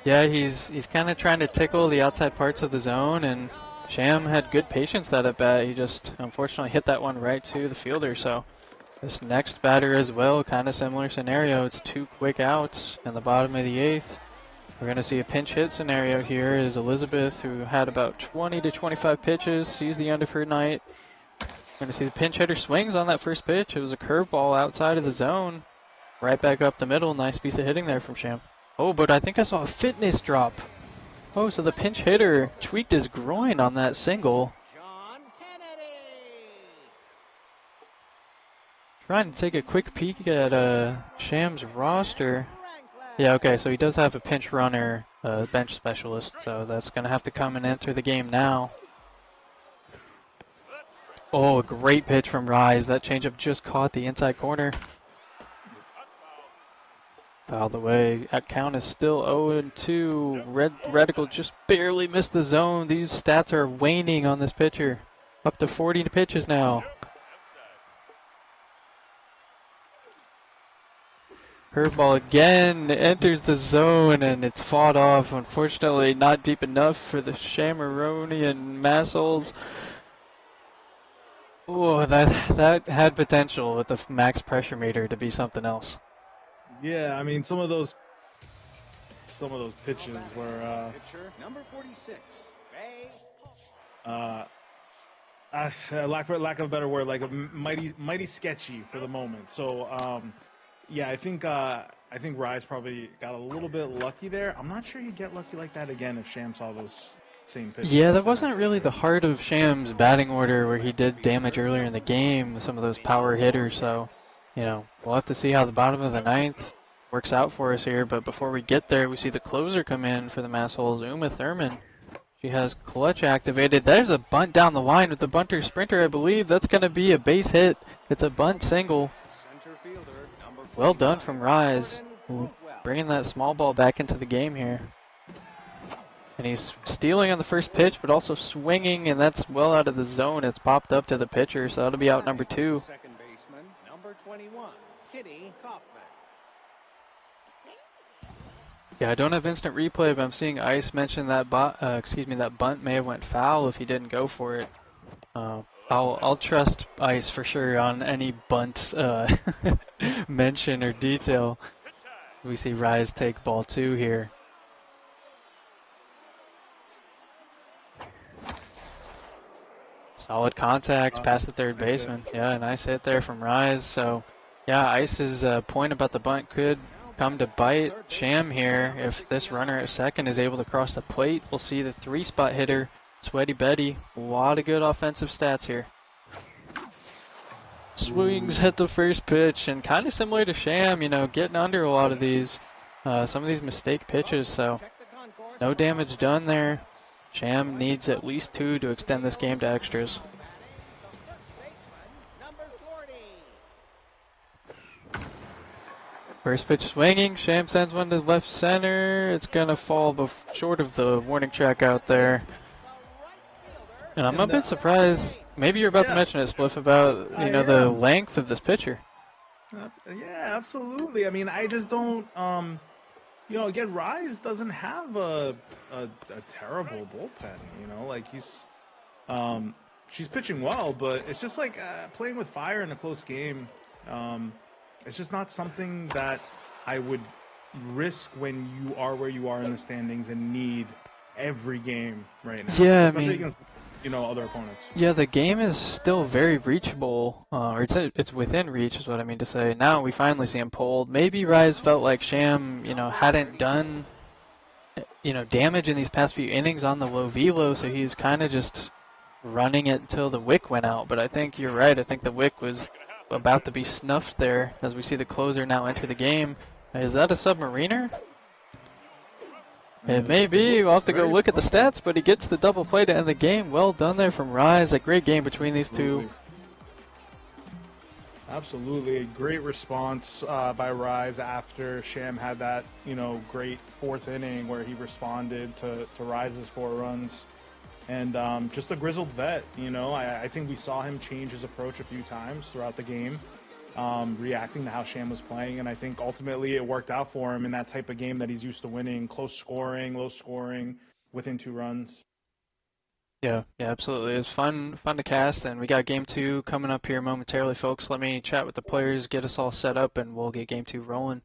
F: Yeah, he's kind of trying to tickle the outside parts of the zone, and Sham had good patience that at bat. He just unfortunately hit that one right to the fielder. So this next batter as well, kind of similar scenario. It's 2 quick outs in the bottom of the 8th. We're going to see a pinch hit scenario here as Elizabeth, who had about 20 to 25 pitches, sees the end of her night. We're going to see the pinch hitter swings on that first pitch. It was a curveball outside of the zone. Right back up the middle. Nice piece of hitting there from Sham. Oh, but I think I saw a fitness drop. Oh, so the pinch hitter tweaked his groin on that single. Trying to take a quick peek at Sham's roster. Yeah, okay, so he does have a pinch runner, bench specialist, so that's going to have to come and enter the game now. Oh, a great pitch from Rise. That changeup just caught the inside corner. Fouled away. That count is still 0-2. Reticle just barely missed the zone. These stats are waning on this pitcher. Up to 40 pitches now. Curveball again enters the zone and it's fought off. Unfortunately, not deep enough for the Shameronium Massholes. Oh, that had potential with the max pressure meter to be something else.
G: Yeah, I mean some of those pitches were
H: Number 46.
G: lack of a better word, like mighty sketchy for the moment. So yeah, I think Rise probably got a little bit lucky there. I'm not sure he'd get lucky like that again if Sham saw those same pitches.
F: Yeah, that wasn't really the heart of Sham's batting order where he did damage earlier in the game, some of those power hitters. So, you know, we'll have to see how the bottom of the 9th works out for us here. But before we get there, we see the closer come in for the Massholes, Uma Thurman. She has clutch activated. There's a bunt down the line with the bunter sprinter, I believe. That's going to be a base hit. It's a bunt single. Well done from Rise, bringing that small ball back into the game here. And he's stealing on the first pitch, but also swinging, and that's well out of the zone. It's popped up to the pitcher, so that'll be out number 2.
H: Second baseman, number 21, Kitty Kaufman.
F: Yeah, I don't have instant replay, but I'm seeing Ice mention that that bunt may have went foul if he didn't go for it. I'll trust Ice for sure on any bunt mention or detail. We see Rise take ball 2 here. Solid contact past the third baseman. Yeah, nice hit there from Rise. So, yeah, Ice's point about the bunt could come to bite Sham here. If this runner at second is able to cross the plate, we'll see the 3-spot hitter, Sweaty Betty. A lot of good offensive stats here. Swings at the first pitch, and kind of similar to Sham, you know, getting under a lot of these, some of these mistake pitches. So, no damage done there. Sham needs at least 2 to extend this game to extras. First pitch swinging. Sham sends one to left center. It's going to fall short of the warning track out there. And I'm a bit surprised. Maybe you're about to mention it, Spliff, about the length of this pitcher.
G: Yeah, absolutely. I mean, I just don't. Again, Rise doesn't have a terrible bullpen. You know, like she's pitching well, but it's just like playing with fire in a close game. It's just not something that I would risk when you are where you are in the standings and need every game right now.
F: Yeah,
G: especially
F: I mean,
G: against other opponents.
F: Yeah, the game is still very reachable, or it's within reach is what I mean to say. Now we finally see him pulled. Maybe Rise felt like Sham, hadn't done, damage in these past few innings on the low velo, so he's kind of just running it until the wick went out. But I think you're right. I think the wick was about to be snuffed there as we see the closer now enter the game. Is that a submariner? It may be. We'll have to go look at the stats, but he gets the double play to end the game. Well done there from Rise. A great game between these two.
G: Absolutely, a great response by Rise after Sham had that, great fourth inning where he responded to Rise's 4 runs. And just a grizzled vet, I think we saw him change his approach a few times throughout the game, reacting to how Sham was playing. And I think ultimately it worked out for him in that type of game that he's used to winning, close scoring, low scoring, within 2 runs.
F: Yeah, absolutely. It was fun to cast, and we got game 2 coming up here momentarily, folks. Let me chat with the players, get us all set up, and we'll get game 2 rolling.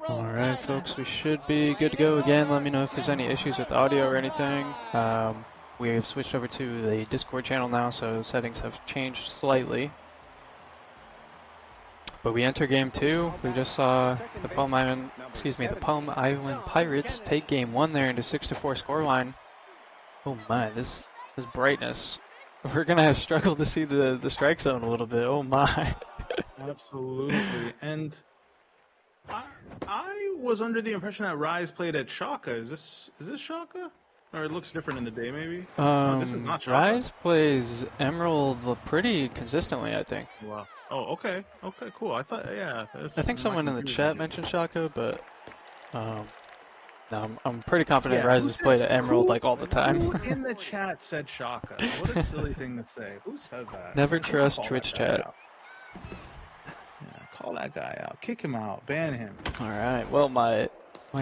F: Alright folks, we should be good to go again. Let me know if there's any issues with audio or anything. We have switched over to the Discord channel now, so settings have changed slightly. But we enter game 2. We just saw the Palm Island Pirates take game 1 there into 6-4 scoreline. Oh my, this brightness. We're gonna have struggled to see the strike zone a little bit. Oh my.
G: Absolutely. And I was under the impression that Rise played at Shaka. Is this Shaka? Or it looks different in the day, maybe? Oh, this is not Shaka.
F: Rise plays Emerald pretty consistently, I think.
G: Wow. Oh, okay. Okay, cool. I thought, yeah.
F: I think someone in the chat mentioned Shaka, but no, I'm pretty confident Rise has played at Emerald like all the time.
G: Who in the chat said Shaka? What a silly thing to say. Who said that?
F: Never trust Twitch chat.
G: Yeah, call that guy out. Kick him out. Ban him.
F: All right. Well, my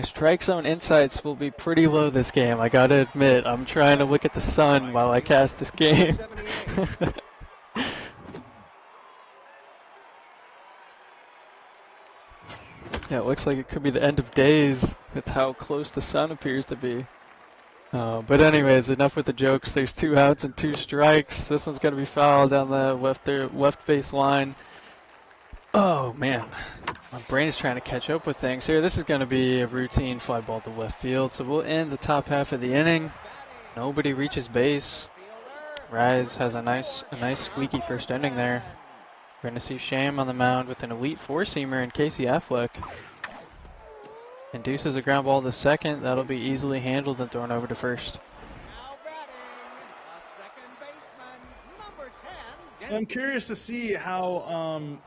F: strike zone insights will be pretty low this game. I gotta admit, I'm trying to look at the sun while I cast this game. Yeah, it looks like it could be the end of days with how close the sun appears to be. But anyways, enough with the jokes. There's 2 outs and 2 strikes. This one's gonna be fouled down the left base line. Oh man, my brain is trying to catch up with things here. This is going to be a routine fly ball to left field, so we'll end the top half of the inning. Nobody reaches base. Rise has a nice squeaky first inning there. We're going to see Sham on the mound with an elite 4-seamer in Casey Affleck. Induces a ground ball to second. That'll be easily handled and thrown over to first.
G: I'm curious to see how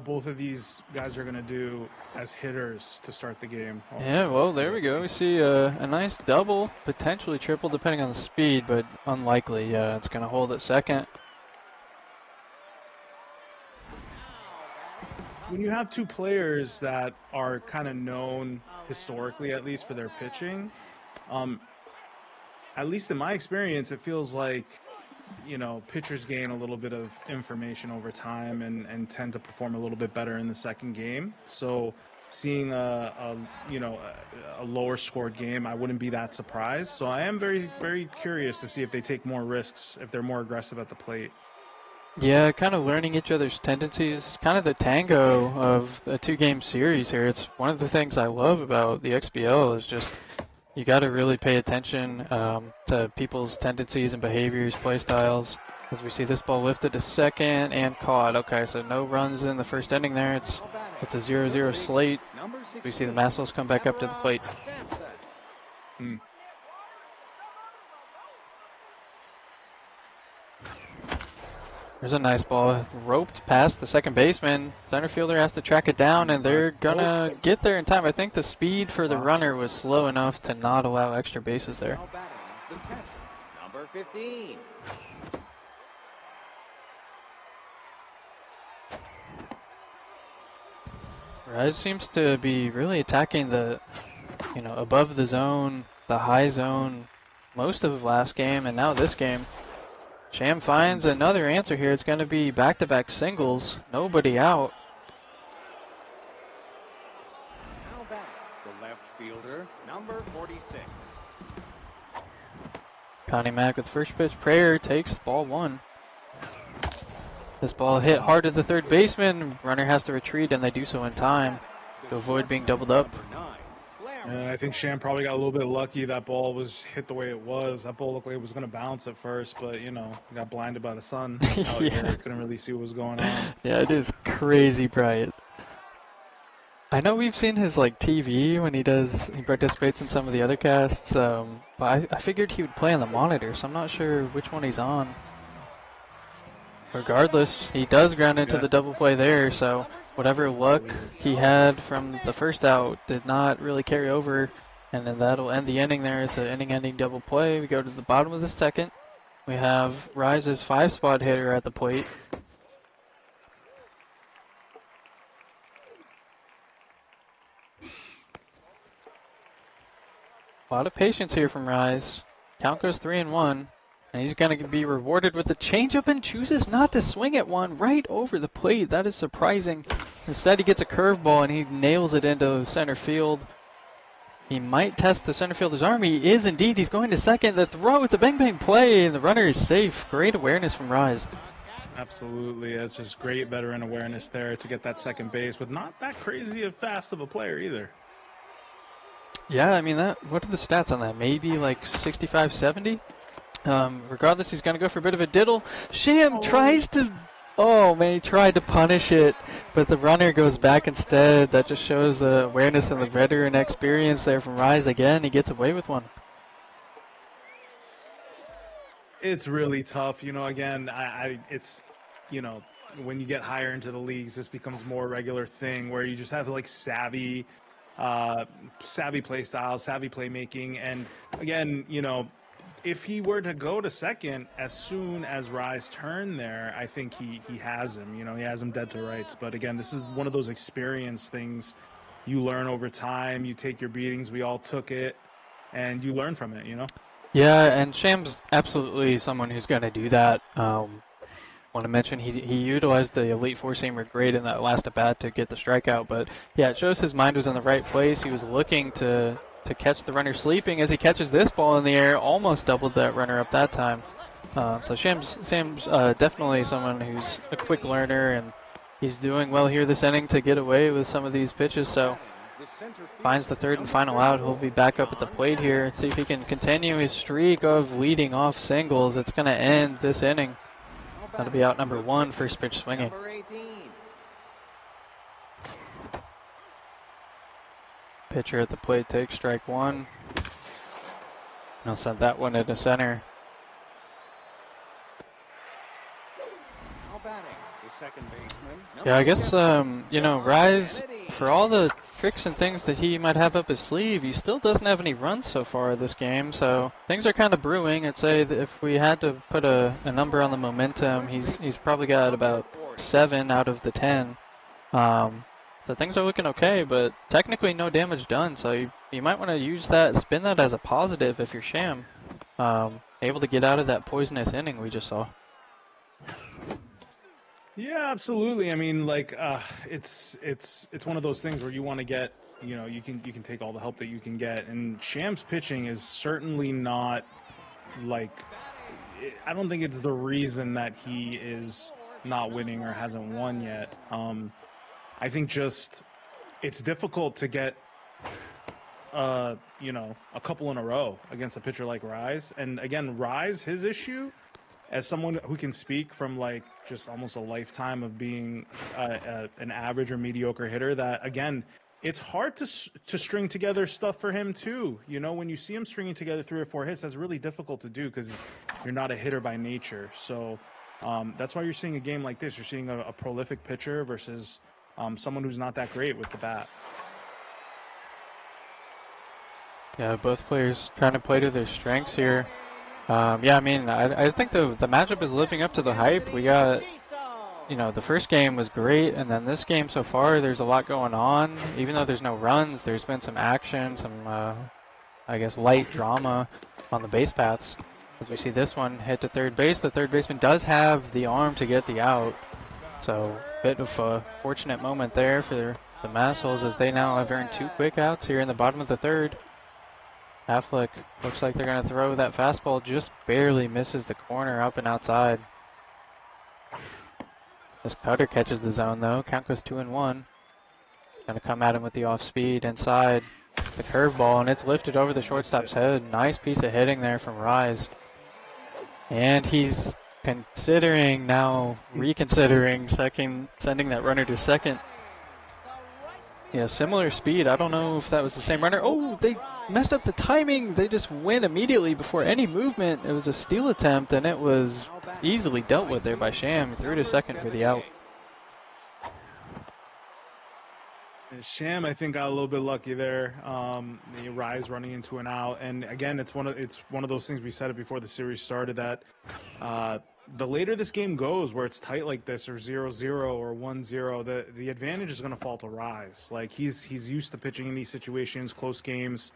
G: both of these guys are going to do as hitters to start the game.
F: Yeah, well, there we go. We see a nice double, potentially triple, depending on the speed, but unlikely. It's going to hold at second.
G: When you have 2 players that are kind of known historically, at least for their pitching, at least in my experience, it feels like, you know, pitchers gain a little bit of information over time and tend to perform a little bit better in the second game. So seeing a lower scored game, I wouldn't be that surprised. So I am very, very curious to see if they take more risks, if they're more aggressive at the plate.
F: Yeah, kind of learning each other's tendencies. Kind of the tango of a 2-game series here. It's one of the things I love about the XBL is just you got to really pay attention to people's tendencies and behaviors, play styles. As we see this ball lifted to second and caught. Okay, so no runs in the first inning there. It's a 0-0 slate. We see the Masswells come back up to the plate. There's a nice ball roped past the second baseman. Center fielder has to track it down, and they're gonna get there in time. I think the speed for the runner was slow enough to not allow extra bases there.
H: Number 15.
F: Rise seems to be really attacking the, above the zone, the high zone, most of last game, and now this game. Sham finds another answer here. It's going to be back-to-back singles. Nobody out.
H: Now back, the left fielder, number 46.
F: Connie Mack with first pitch. Prayer takes ball 1. This ball hit hard to the third baseman. Runner has to retreat, and they do so in time to avoid being doubled up.
G: I think Sham probably got a little bit lucky. That ball was hit the way it was. That ball looked like it was going to bounce at first, but, got blinded by the sun out here. Couldn't really see what was going on.
F: Yeah, it is crazy bright. I know we've seen his, TV when he participates in some of the other casts, but I figured he would play on the monitor, so I'm not sure which one he's on. Regardless, he does ground into the double play there, so whatever luck he had from the first out did not really carry over, and then that'll end the inning there. It's an inning-ending double play. We go to the bottom of the second. We have Rise's 5-spot hitter at the plate. A lot of patience here from Rise. Count goes 3-1. And he's going to be rewarded with a changeup and chooses not to swing at one right over the plate. That is surprising. Instead, he gets a curveball and he nails it into center field. He might test the center fielder's arm. He is indeed. He's going to second. The throw, it's a bang-bang play, and the runner is safe. Great awareness from Rise.
G: Absolutely. It's just great veteran awareness there to get that second base with not that crazy of fast of a player either.
F: Yeah, I mean, what are the stats on that? Maybe like 65, 70? Regardless, he's going to go for a bit of a diddle. Sham tries to... Oh, man, he tried to punish it, but the runner goes back instead. That just shows the awareness and the veteran experience there from Rise again. He gets away with one.
G: It's really tough. You know, again, it's, you know, when you get higher into the leagues, this becomes more a regular thing where you just have, like, savvy play styles, savvy playmaking. And, again, you know, if he were to go to second as soon as Rise turned there, I think he has him. You know, he has him dead to rights. But again, this is one of those experience things you learn over time. You take your beatings. We all took it, and you learn from it. You know.
F: Yeah, and Sham's absolutely someone who's going to do that. Want to mention he utilized the Elite Four-Seamer great in that last at-bat to get the strikeout, but yeah, it shows his mind was in the right place. He was looking to catch the runner sleeping. As he catches this ball in the air, almost doubled that runner up that time. So Sam's definitely someone who's a quick learner, and he's doing well here this inning to get away with some of these pitches. So finds the third and final out. He'll be back up at the plate here. See if he can continue his streak of leading off singles. It's going to end this inning. That'll be out number 1, first pitch swinging. Pitcher at the plate takes strike 1. He'll send that one into center. Yeah, I guess, you know, Rise, for all the tricks and things that he might have up his sleeve, he still doesn't have any runs so far this game, so things are kind of brewing. I'd say that if we had to put a number on the momentum, he's probably got about 7 out of the 10. So things are looking okay, but technically no damage done, so you might want to use that, spin that as a positive if you're Sham. Able to get out of that poisonous inning we just saw.
G: Yeah, absolutely. I mean, like, it's one of those things where you want to get, you know, you can take all the help that you can get, and Sham's pitching is certainly not, like, I don't think it's the reason that he is not winning or hasn't won yet. I think just it's difficult to get, you know, a couple in a row against a pitcher like Rise, and again, Rise, his issue, as someone who can speak from like just almost a lifetime of being an average or mediocre hitter, that again, it's hard to string together stuff for him too. You know, when you see him stringing together 3 or 4 hits, that's really difficult to do because you're not a hitter by nature. So that's why you're seeing a game like this. You're seeing a prolific pitcher versus someone who's not that great with the bat.
F: Yeah, both players trying to play to their strengths here. Yeah, I mean, I think the matchup is living up to the hype. We got, you know, the first game was great, and then this game so far, there's a lot going on. Even though there's no runs, there's been some action, some, I guess, light drama on the base paths. As we see this one hit to third base, the third baseman does have the arm to get the out. So, bit of a fortunate moment there for the Massholes as they now have earned 2 quick outs here in the bottom of the third. Affleck looks like they're going to throw that fastball, just barely misses the corner up and outside. This cutter catches the zone though. Count goes 2-1. Going to come at him with the off speed inside the curveball, and it's lifted over the shortstop's head. Nice piece of hitting there from Rise. And he's considering now, reconsidering sending that runner to second. Yeah, similar speed. I don't know if that was the same runner. Oh, they messed up the timing. They just went immediately before any movement. It was a steal attempt, and it was easily dealt with there by Sham. Threw to second for the out.
G: Sham, I think, got a little bit lucky there. The Rise running into an out, and again, it's one of those things we said it before the series started that the later this game goes, where it's tight like this, or 0-0 or 1-0, the advantage is going to fall to Rise. Like he's used to pitching in these situations, close games.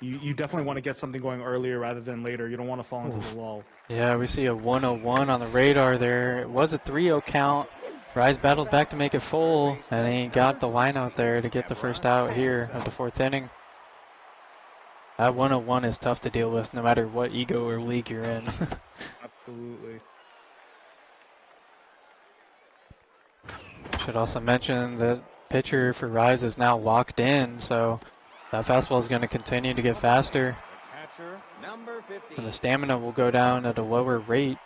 G: You definitely want to get something going earlier rather than later. You don't want to fall into the lull.
F: Yeah, we see a 1-0-1 on the radar there. It was a 3-0 count. Rise battled back to make it full, and he got the line out there to get the first out here of the 4th inning. That 1-0-1 is tough to deal with no matter what ego or league you're in.
G: Absolutely.
F: Should also mention that pitcher for Rise is now locked in, so that fastball is going to continue to get faster.
H: Catcher, number 15.
F: And the stamina will go down at a lower rate.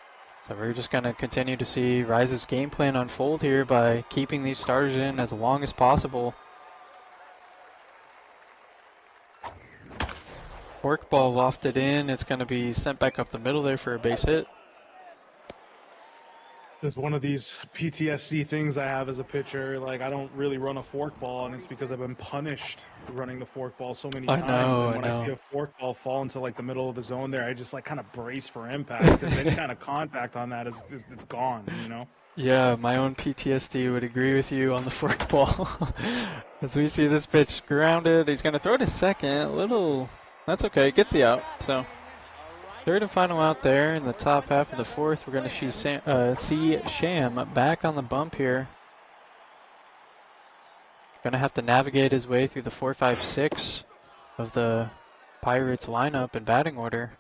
F: So we're just going to continue to see Rise's game plan unfold here by keeping these starters in as long as possible. Work ball lofted in. It's going to be sent back up the middle there for a base hit.
G: It's one of these PTSD things I have as a pitcher. Like, I don't really run a fork ball, and it's because I've been punished running the fork ball so many times. And when I see a fork ball fall into like the middle of the zone there, I just like kind of brace for impact, because any kind of contact on that is it's gone, you know?
F: Yeah, my own PTSD would agree with you on the fork ball. As we see this pitch grounded, he's going to throw to second. That's okay, gets the out. So third and final out there in the top half of the fourth. We're going to see Sham back on the bump here. Going to have to navigate his way through the 4, 5, 6 of the Pirates lineup in batting order.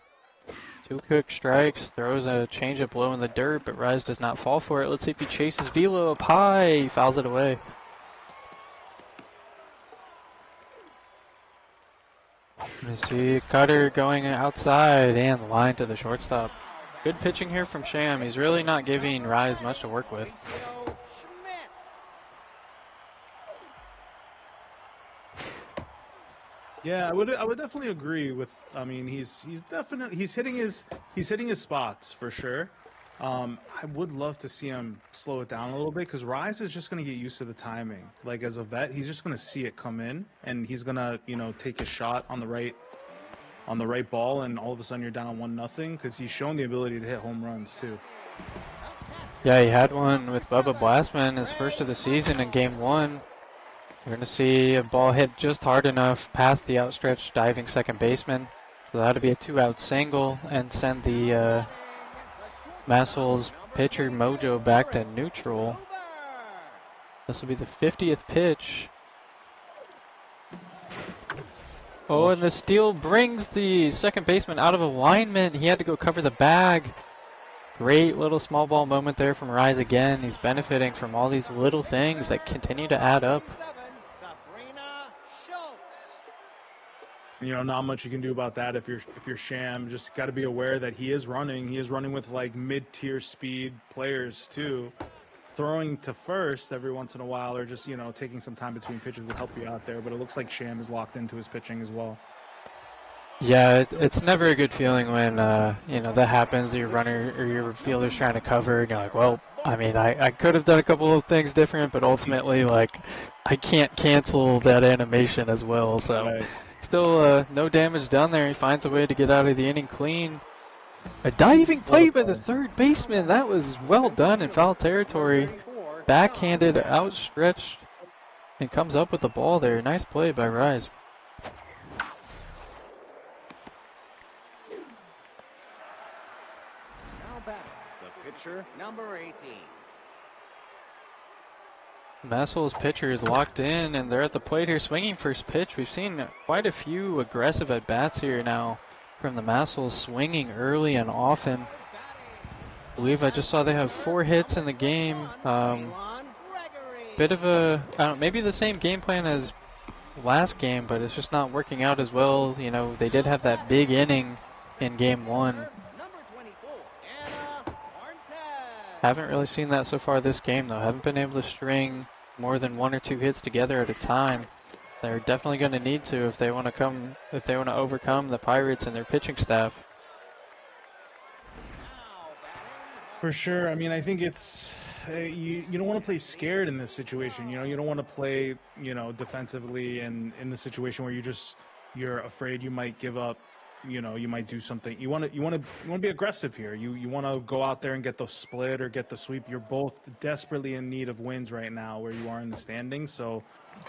F: 2 quick strikes, throws a changeup low in the dirt, but Rise does not fall for it. Let's see if he chases Velo up high. He fouls it away. You see Cutter going outside and the line to the shortstop. Good pitching here from Sham. He's really not giving Rise much to work with.
G: Yeah, I would definitely agree with. I mean, he's hitting his spots for sure. I would love to see him slow it down a little bit, because Rise is just going to get used to the timing. Like, as a vet, he's just going to see it come in, and he's going to, take a shot on the right ball, and all of a sudden you're down 1-0, because he's shown the ability to hit home runs too.
F: Yeah, he had one with Bubba Blastman, his first of the season in Game 1. We're going to see a ball hit just hard enough past the outstretched diving second baseman. So that'll be a 2-out single and send the Massill's pitcher mojo back to neutral. This will be the 50th pitch. Oh, and the steal brings the second baseman out of alignment. He had to go cover the bag. Great little small ball moment there from Rise again. He's benefiting from all these little things that continue to add up.
G: Not much you can do about that if you're Sham. Just got to be aware that he is running. He is running with like mid-tier speed players too. Throwing to first every once in a while, or just taking some time between pitches would help you out there. But it looks like Sham is locked into his pitching as well.
F: Yeah, it's never a good feeling when that happens. Your runner or your fielder's trying to cover, and you're like, well, I mean, I could have done a couple of things different, but ultimately, like, I can't cancel that animation as well. So.
G: Right.
F: Still no damage done there. He finds a way to get out of the inning clean. A diving play by the third baseman. That was well done in foul territory. Backhanded, outstretched, and comes up with the ball there. Nice play by Rise.
H: Now batting, the pitcher, number 18.
F: Massill's pitcher is locked in, and they're at the plate here swinging first pitch. We've seen quite a few aggressive at-bats here now from the Massills, swinging early and often. I believe I just saw they have 4 hits in the game. Bit of maybe the same game plan as last game, but it's just not working out as well. They did have that big inning in Game 1. Haven't really seen that so far this game, though. Haven't been able to string more than 1 or 2 hits together at a time. They're definitely going to need to if they want to overcome the Pirates and their pitching staff.
G: For sure. I mean, I think it's you don't want to play scared in this situation. You don't want to play defensively and in the situation where you're afraid you might give up. You might do something. You want to be aggressive here. You want to go out there and get the split or get the sweep. You're both desperately in need of wins right now where you are in the standings. So,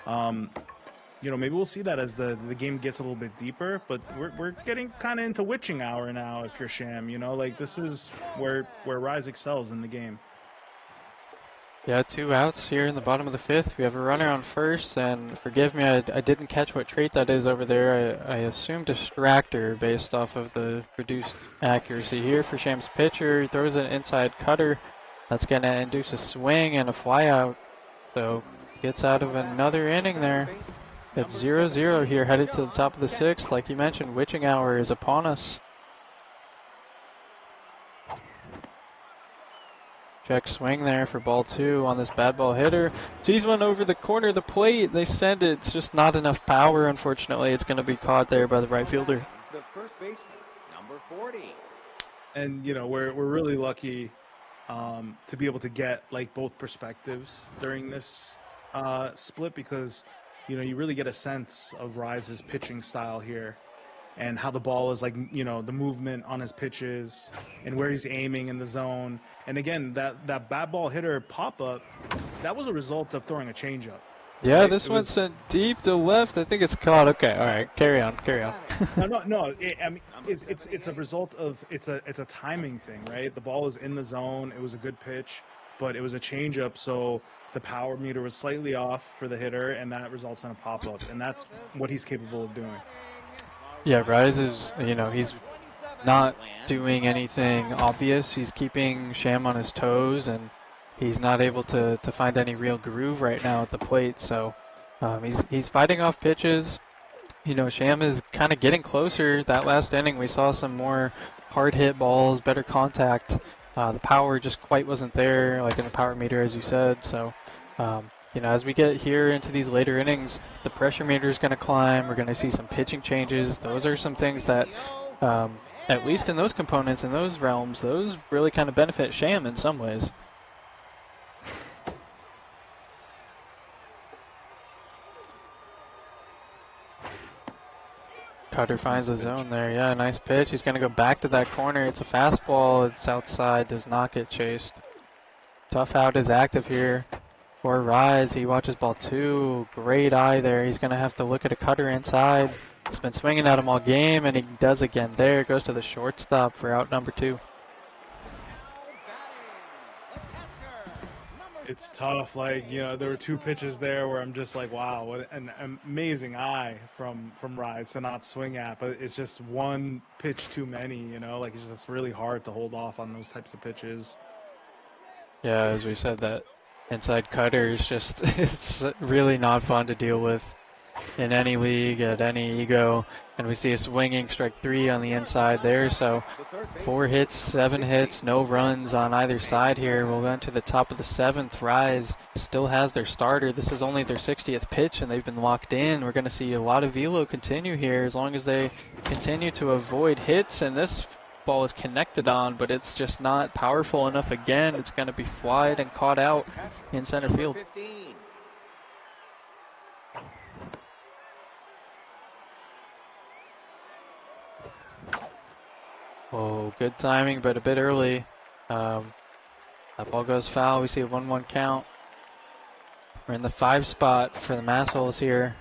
G: maybe we'll see that as the game gets a little bit deeper. But we're getting kind of into witching hour now. If you're Sham, like this is where Rise excels in the game.
F: Yeah, 2 outs here in the bottom of the 5th. We have a runner on first, and forgive me, I didn't catch what trait that is over there. I assumed distractor based off of the reduced accuracy here for Sham's pitcher. He throws an inside cutter. That's going to induce a swing and a fly out. So gets out of another inning there. It's 0-0 here, headed to the top of the 6th. Like you mentioned, witching hour is upon us. Check swing there for ball 2 on this bad ball hitter. Sees one over the corner of the plate. They send it. It's just not enough power, unfortunately. It's going to be caught there by the right fielder.
H: The first baseman, number 40.
G: And you know, we're really lucky to be able to get like both perspectives during this split, because you know, you really get a sense of Rise's pitching style here and how the ball is, like, you know, the movement on his pitches and where he's aiming in the zone. And again, that bat ball hitter pop-up, that was a result of throwing a changeup.
F: Yeah,
G: right?
F: this one's sent deep to left. I think it's caught. Okay, all right, carry on.
G: No. I mean, it's a result of it's a timing thing, right? The ball was in the zone. It was a good pitch, but it was a changeup, so the power meter was slightly off for the hitter, and that results in a pop-up, and that's what he's capable of doing.
F: Yeah, Rise is, you know, he's not doing anything obvious. He's keeping Sham on his toes, and he's not able to find any real groove right now at the plate. So he's fighting off pitches. You know, Sham is kind of getting closer. That last inning, we saw some more hard hit balls, better contact. The power just quite wasn't there, like in the power meter, as you said. So, you know, as we get here into these later innings, the pressure meter is going to climb. We're going to see some pitching changes. Those are some things that, at least in those components, in those realms, those really kind of benefit Sham in some ways. Cutter finds the zone there. Yeah, nice pitch. He's going to go back to that corner. It's a fastball. It's outside. Does not get chased. Tough out is active here for Rise. He watches ball 2. Great eye there. He's going to have to look at a cutter inside. He's been swinging at him all game, and he does again there. Goes to the shortstop for out number 2.
G: It's tough. Like, you know, there were 2 pitches there where I'm just like, wow, what an amazing eye from Rise to not swing at. But it's just one pitch too many, you know, like it's just really hard to hold off on those types of pitches.
F: Yeah, as we said, that inside cutter is just, it's really not fun to deal with in any league, at any ego. And we see a swinging strike 3 on the inside there. So 4 hits, 7 hits, no runs on either side here. We'll go into the top of the 7th. Rise still has their starter. This is only their 60th pitch, and they've been locked in. We're going to see a lot of velo continue here as long as they continue to avoid hits. And this ball is connected on, but it's just not powerful enough again. It's going to be flied and caught out in center field. Oh, good timing, but a bit early. That ball goes foul. We see a 1-1 count. We're in the 5 spot for the Massholes here.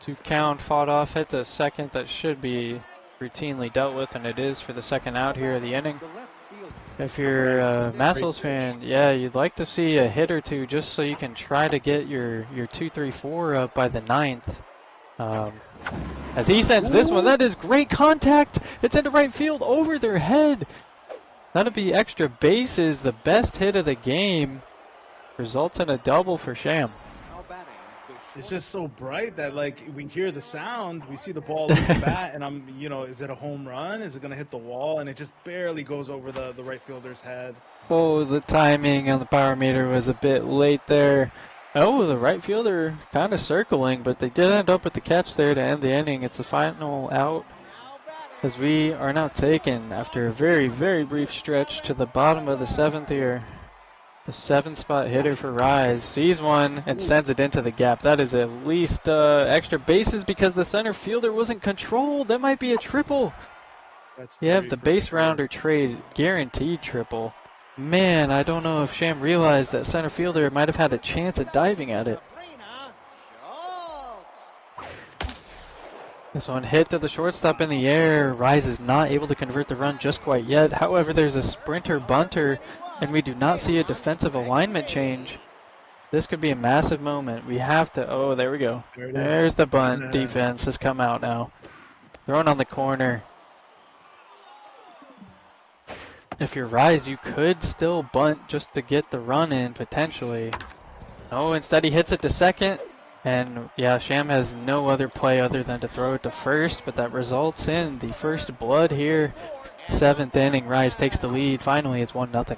F: Two count, fought off, hit the second. That should be routinely dealt with, and it is for the second out here of the inning. If you're a Massholes fan, yeah, you'd like to see a hit or two just so you can try to get your 2-3-4 up by the 9th. As he sends this one, that is great contact. It's into right field over their head. That'll be extra bases, the best hit of the game. Results in a double for Sham.
G: It's just so bright that, like, we hear the sound, we see the ball leave the bat, and I'm, you know, is it a home run? Is it going to hit the wall? And it just barely goes over the right fielder's head.
F: Oh, the timing on the power meter was a bit late there. Oh, the right fielder kind of circling, but they did end up with the catch there to end the inning. It's the final out as we are now taken after a very, very brief stretch to the bottom of the 7th here. The 7th spot hitter for Rise sees one and sends it into the gap. That is at least extra bases because the center fielder wasn't controlled. That might be a triple. You have the base rounder trade, guaranteed triple. Man, I don't know if Sham realized that center fielder might have had a chance at diving at it. This one hit to the shortstop in the air. Rise is not able to convert the run just quite yet. However, there's a sprinter bunter, and we do not see a defensive alignment change. This could be a massive moment. We have to, oh, there we go. There's the bunt. Defense has come out now. Thrown on the corner. if you're Rise, you could still bunt just to get the run in potentially. Oh, instead he hits it to second. And yeah, Sham has no other play other than to throw it to first, but that results in the first blood here. 7th inning, Rise takes the lead. Finally, it's 1-0.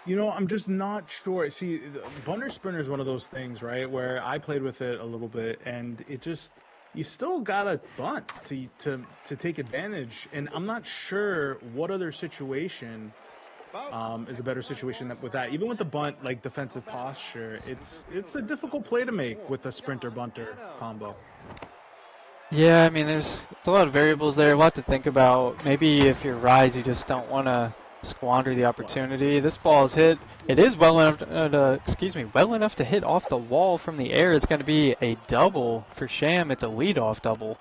G: You know, I'm just not sure. See, bunter sprinter is one of those things, right, where I played with it a little bit, and it just, you still gotta bunt to take advantage. And I'm not sure what other situation is a better situation with that. Even with the bunt, like defensive posture, it's a difficult play to make with the sprinter bunter combo.
F: Yeah, I mean, there's a lot of variables there, a lot to think about. Maybe if you're Rise, you just don't want to squander the opportunity. This ball is hit. It is well enough well enough to hit off the wall from the air. It's going to be a double for Sham. It's a leadoff double.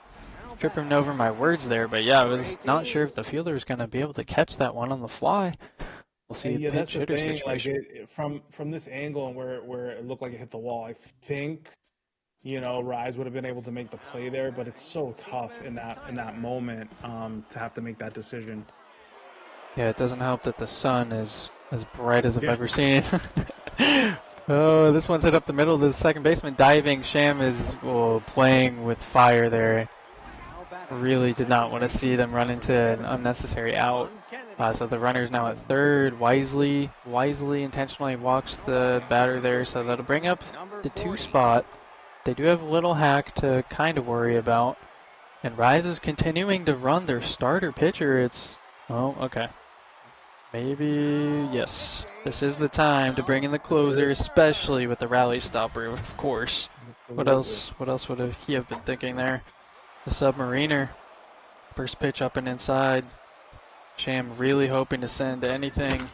F: Tripping over my words there, but yeah, I was not sure if the fielder was going to be able to catch that one on the fly. We'll see.
G: Yeah, that's the thing.
F: Situation.
G: Like from this angle and where it looked like it hit the wall, I think, you know, Rise would have been able to make the play there, but it's so tough in that moment to have to make that decision.
F: Yeah, it doesn't help that the sun is as bright as I've ever seen. Oh, this one's hit up the middle of the second baseman diving. Sham is playing with fire there. Really did not want to see them run into an unnecessary out. So the runner's now at third. Wisely intentionally walks the batter there, so that'll bring up the 2 spot. They do have a little hack to kind of worry about. And Rise is continuing to run their starter pitcher. It's, oh, okay. Maybe, yes. This is the time to bring in the closer, especially with the rally stopper, of course. What else would he have been thinking there? The Submariner. First pitch up and inside. Sham really hoping to send anything.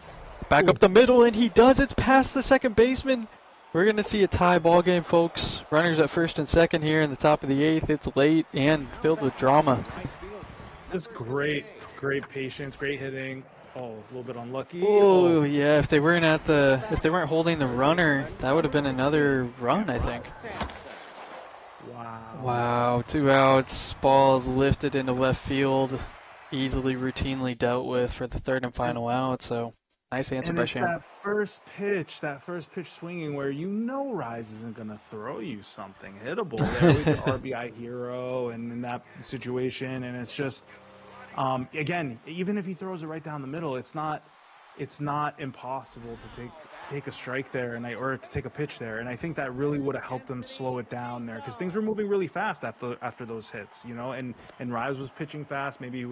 F: Back up the middle, and he does. It's past the second baseman. We're going to see a tie ball game, folks. Runners at first and second here in the top of the 8th. It's late and filled with drama.
G: Just great patience, great hitting. Oh, a little bit unlucky.
F: Oh, yeah. If they weren't holding the runner, that would have been another run, I think. Wow. 2 outs. Ball is lifted into left field. Easily, routinely dealt with for the 3rd and final out. So nice answer by Sham.
G: That first pitch swinging where you know Rise isn't going to throw you something hittable there with the RBI hero and in that situation. And it's just, again, even if he throws it right down the middle, it's not impossible to take a strike there or to take a pitch there. And I think that really would have helped them slow it down there because things were moving really fast after those hits, you know, and Rise was pitching fast. Maybe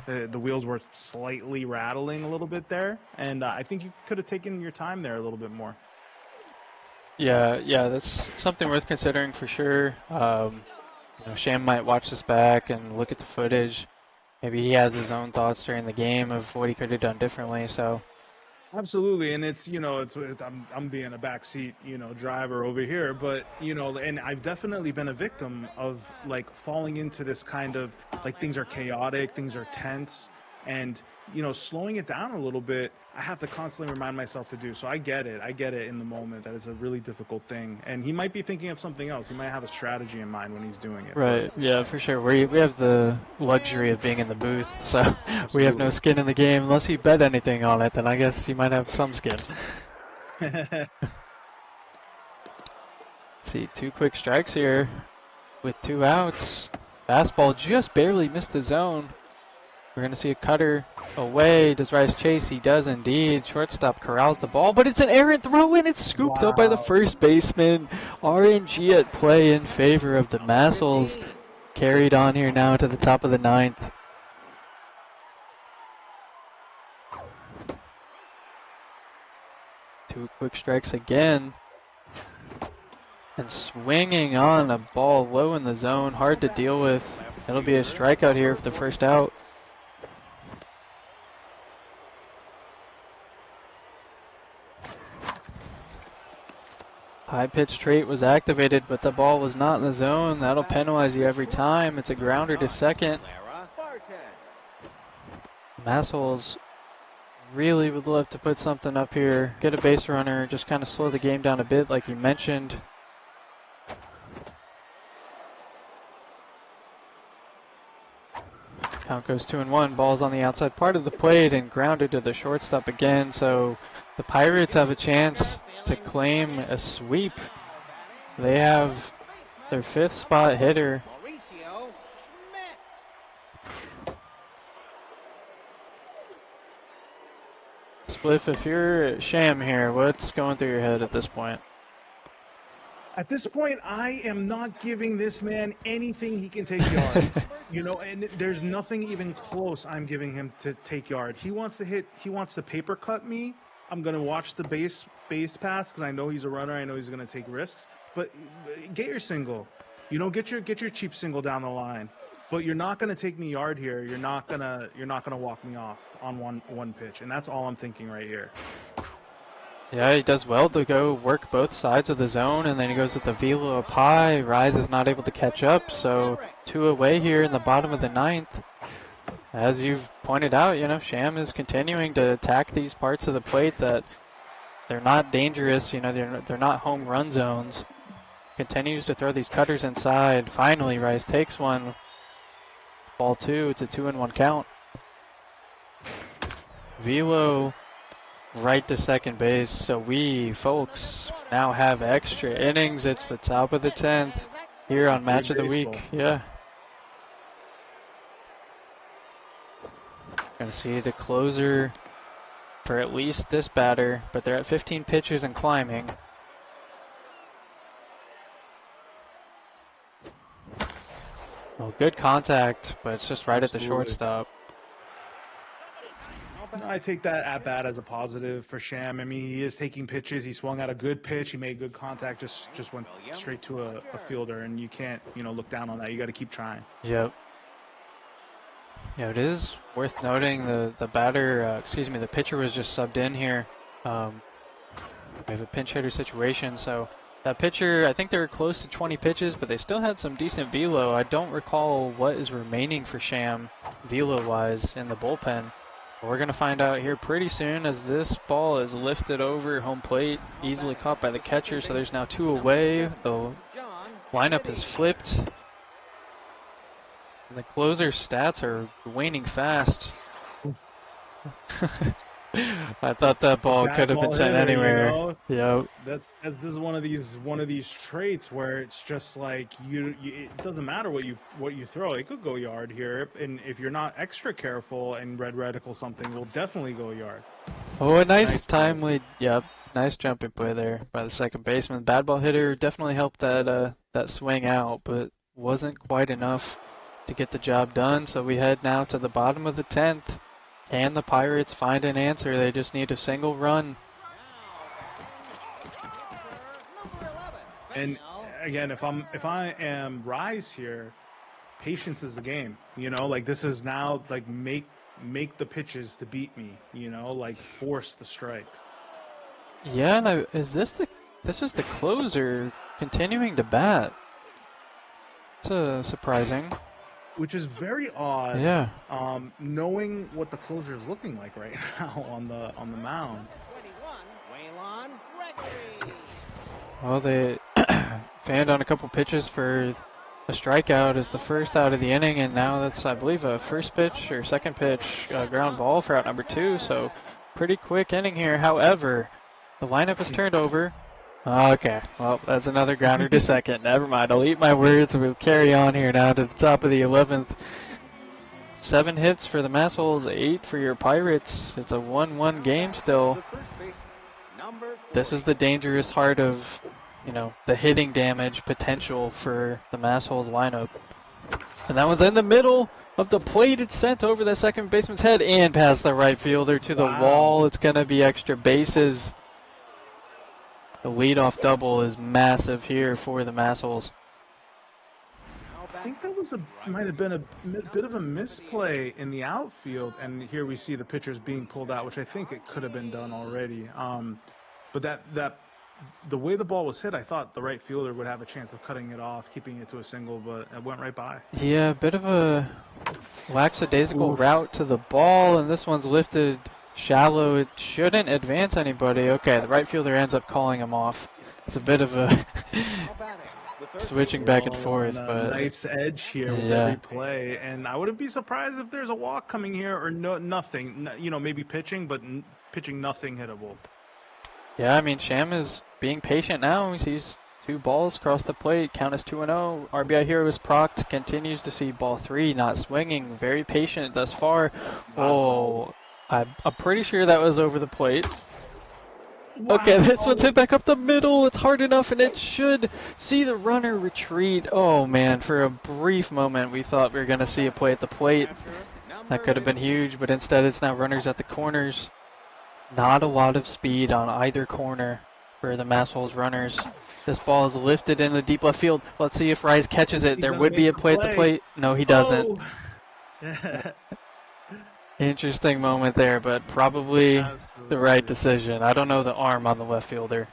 G: the wheels were slightly rattling a little bit there. And I think you could have taken your time there a little bit more.
F: Yeah, that's something worth considering for sure. Sham might watch this back and look at the footage. Maybe he has his own thoughts during the game of what he could have done differently. So.
G: Absolutely, and it's I'm being a backseat driver over here, but and I've definitely been a victim of like falling into this kind of like things are chaotic, things are tense, and slowing it down a little bit, I have to constantly remind myself to do. So I get it in the moment that it's a really difficult thing, and he might be thinking of something else. He might have a strategy in mind when he's doing it.
F: Right, yeah, for sure. We have the luxury of being in the booth, so Absolutely. We have no skin in the game. Unless you bet anything on it, then I guess you might have some skin. See, 2 quick strikes here with 2 outs. Fastball just barely missed the zone. We're going to see a cutter away. Does Rise chase? He does indeed. Shortstop corrals the ball, but it's an errant throw, and it's scooped up by the first baseman. RNG at play in favor of the Massels. Carried on here now to the top of the 9th. Two quick strikes again. And swinging on a ball low in the zone. Hard to deal with. It'll be a strikeout here for the first out. High pitch trait was activated, but the ball was not in the zone. That'll penalize you every time. It's a grounder to second. Massholes really would love to put something up here, get a base runner, just kind of slow the game down a bit like you mentioned. Count goes 2-1. Ball's on the outside part of the plate and grounded to the shortstop again. So the Pirates have a chance to claim a sweep. They have their 5th spot hitter. Spliff, if you're Sham here, what's going through your head at this point?
G: At this point, I am not giving this man anything he can take yard. You know, and there's nothing even close I'm giving him to take yard. He wants to hit, he wants to paper cut me. I'm going to watch the base pass because I know he's a runner. I know he's going to take risks. But get your single. You know, get your cheap single down the line. But you're not going to take me yard here. You're not going to walk me off on one pitch. And that's all I'm thinking right here.
F: Yeah, he does well to go work both sides of the zone, and then he goes with the velo up high. Rise is not able to catch up, so 2 away here in the bottom of the 9th. As you've pointed out, you know, Sham is continuing to attack these parts of the plate that they're not dangerous, you know, they're not home run zones. Continues to throw these cutters inside. Finally, Rise takes one. Ball 2, it's a 2-1 count. Velo right to second base, so we folks now have extra innings. It's the top of the 10th here on Match of the Week. Yeah. Gonna see the closer for at least this batter, but they're at 15 pitches and climbing. Well, good contact, but it's just right at the shortstop.
G: I take that at bat as a positive for Sham. I mean, he is taking pitches. He swung at a good pitch. He made good contact. Just went straight to a fielder, and you can't, you know, look down on that. You got to keep trying.
F: Yep. Yeah, it is worth noting the batter, the pitcher was just subbed in here. We have a pinch hitter situation, so that pitcher, I think they were close to 20 pitches, but they still had some decent velo. I don't recall what is remaining for Sham velo-wise in the bullpen. We're going to find out here pretty soon as this ball is lifted over home plate, easily caught by the catcher, so there's now 2 away. The lineup is flipped. And the closer's stats are waning fast. I thought that ball could have been sent anywhere.
G: You know?
F: Yep.
G: This is one of these traits where it's just like it doesn't matter what you throw. It could go yard here, and if you're not extra careful and red reticle something, will definitely go yard.
F: Oh, a nice timely, yep, nice jumping play there by the second baseman. Bad ball hitter definitely helped that swing out, but wasn't quite enough to get the job done. So we head now to the bottom of the 10th. Can the Pirates find an answer? They just need a single run.
G: And again, if I am Rise here, patience is the game. You know, like this is now like make the pitches to beat me. You know, like force the strikes.
F: Yeah, and this is the closer continuing to bat. It's surprising.
G: Which is very odd.
F: Yeah.
G: Knowing what the closer is looking like right now on the mound.
F: Well, they fanned on a couple pitches for a strikeout as the first out of the inning, and now that's, I believe, a first pitch or second pitch ground ball for out number 2. So pretty quick inning here. However, the lineup is turned over. Okay, well, that's another grounder to second. Never mind, I'll eat my words. We'll carry on here now to the top of the 11th. 7 hits for the Massholes, 8 for your Pirates. It's a 1-1 game still. This is the dangerous heart of, you know, the hitting damage potential for the Massholes lineup. And that one's in the middle of the plate. It's sent over the second baseman's head and past the right fielder to the wall. It's going to be extra bases. The leadoff double is massive here for the Massholes.
G: I think that might have been a bit of a misplay in the outfield, and here we see the pitchers being pulled out, which I think it could have been done already. But the way the ball was hit, I thought the right fielder would have a chance of cutting it off, keeping it to a single, but it went right by.
F: Yeah, a bit of a lackadaisical route to the ball, and this one's lifted shallow. It shouldn't advance anybody. Okay, the right fielder ends up calling him off. It's a bit of a switching back and forth,
G: on a
F: but
G: knife's edge here with every play, and I wouldn't be surprised if there's a walk coming here or nothing. You know, maybe pitching, but pitching nothing hittable.
F: Yeah, I mean, Sham is being patient now. He sees 2 balls across the plate. Count is 2-0. RBI Hero is procced. Continues to see ball 3, not swinging. Very patient thus far. Oh, I'm pretty sure that was over the plate.
G: Wow.
F: Okay, this one's hit back up the middle. It's hard enough, and it should see the runner retreat. Oh, man, for a brief moment, we thought we were going to see a play at the plate. That could have been huge, but instead it's now runners at the corners. Not a lot of speed on either corner for the Massholes runners. This ball is lifted in the deep left field. Let's see if Rise catches it. There would be a play at the plate. No, he doesn't.
G: Oh.
F: Interesting moment there, but probably the right decision. I don't know the arm on the left fielder.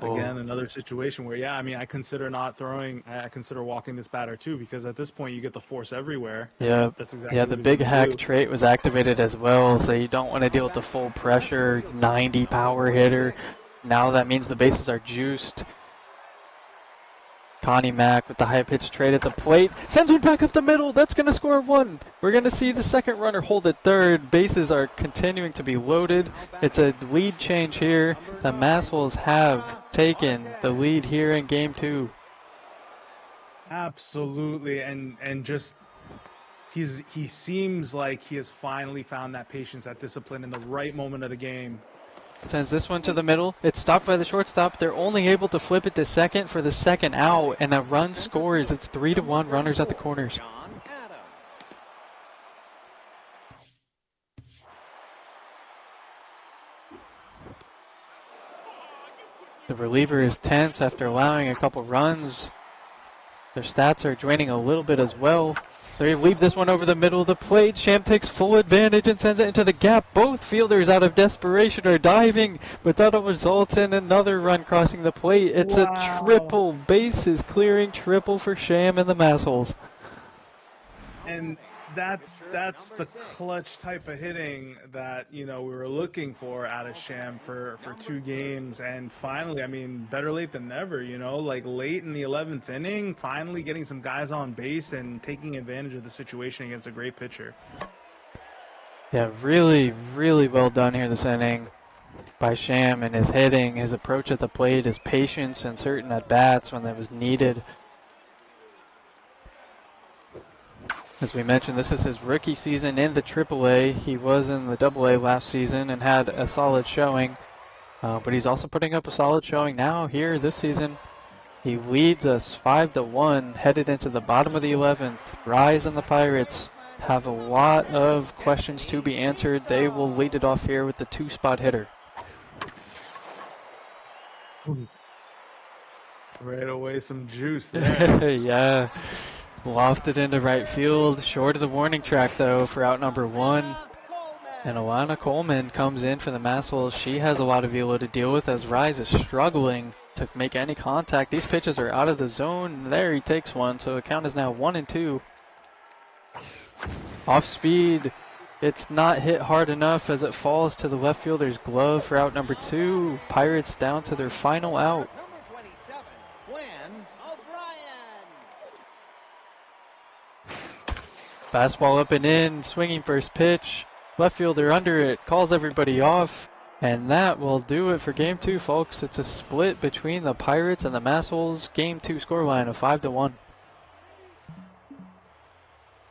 G: Again, another situation where, yeah, I mean, I consider not throwing. I consider walking this batter too, because at this point you get the force everywhere.
F: Yeah,
G: that's exactly.
F: Yeah, the big hack trait was activated as well, so you don't want to deal with the full pressure 90 power hitter. Now that means the bases are juiced. Connie Mack with the high pitch trade at the plate. Sends one back up the middle. That's going to score 1. We're going to see the second runner hold at third. Bases are continuing to be loaded. It's a lead change here. The Massholes have taken the lead here in game 2.
G: Absolutely, and just he seems like he has finally found that patience, that discipline in the right moment of the game.
F: Sends this one to the middle. It's stopped by the shortstop. They're only able to flip it to second for the second out, and a run scores. It's 3-1 runners at the corners. The reliever is tense after allowing a couple runs. Their stats are draining a little bit as well. They leave this one over the middle of the plate. Sham takes full advantage and sends it into the gap. Both fielders out of desperation are diving, but that'll result in another run crossing the plate. It's a triple, bases clearing triple for Sham and the Massholes.
G: And that's the clutch type of hitting that, you know, we were looking for out of Sham for 2 games. And finally, I mean, better late than never, you know, like late in the 11th inning, finally getting some guys on base and taking advantage of the situation against a great pitcher.
F: Yeah, really, really well done here this inning by Sham, and his hitting, his approach at the plate, his patience and certain at-bats when that was needed. As we mentioned, this is his rookie season in the AAA. He was in the AA last season and had a solid showing, but he's also putting up a solid showing now here this season. He leads us 5-1, headed into the bottom of the 11th. Rise and the Pirates have a lot of questions to be answered. They will lead it off here with the 2-spot hitter.
G: Right away, some juice there.
F: Yeah. Lofted into right field, short of the warning track though for out number 1. And Alana Coleman comes in for the Massholes. She has a lot of velo to deal with as Rise is struggling to make any contact. These pitches are out of the zone. There he takes one, so the count is now 1-2. Off speed. It's not hit hard enough as it falls to the left fielder's glove for out number 2. Pirates down to their final out. Fastball up and in, swinging first pitch. Left fielder under it, calls everybody off. And that will do it for Game 2, folks. It's a split between the Pirates and the Massholes. Game 2 scoreline of 5-1.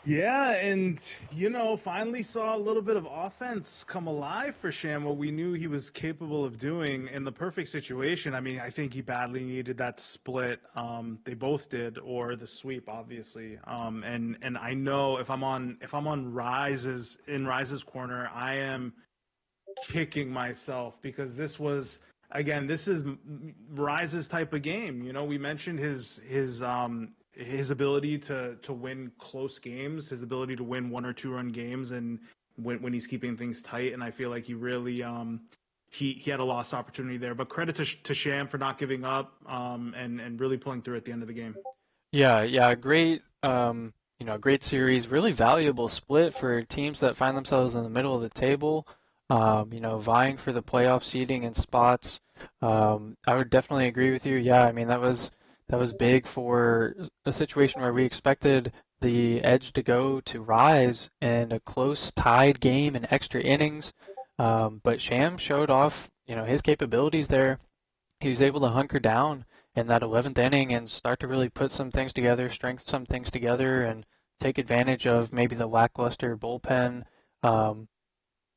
G: Yeah, and, you know, finally saw a little bit of offense come alive for Sham, what we knew he was capable of doing in the perfect situation. I mean, I think he badly needed that split. They both did, or the sweep, obviously. And I know if I'm on Rise's corner, I am kicking myself, because this was, again, this is Rise's type of game. You know, we mentioned his ability to win close games, his ability to win 1 or 2 run games, and when he's keeping things tight. And I feel like he really he had a lost opportunity there. But credit to Sham for not giving up and really pulling through at the end of the game.
F: Yeah, great. Great series. Really valuable split for teams that find themselves in the middle of the table. Vying for the playoff seeding and spots. I would definitely agree with you. Yeah, I mean that was big for a situation where we expected the edge to go to Rise in a close tied game in extra innings, but Sham showed off, his capabilities there. He was able to hunker down in that 11th inning and start to really put some things together, strengthen some things together, and take advantage of maybe the lackluster bullpen, um,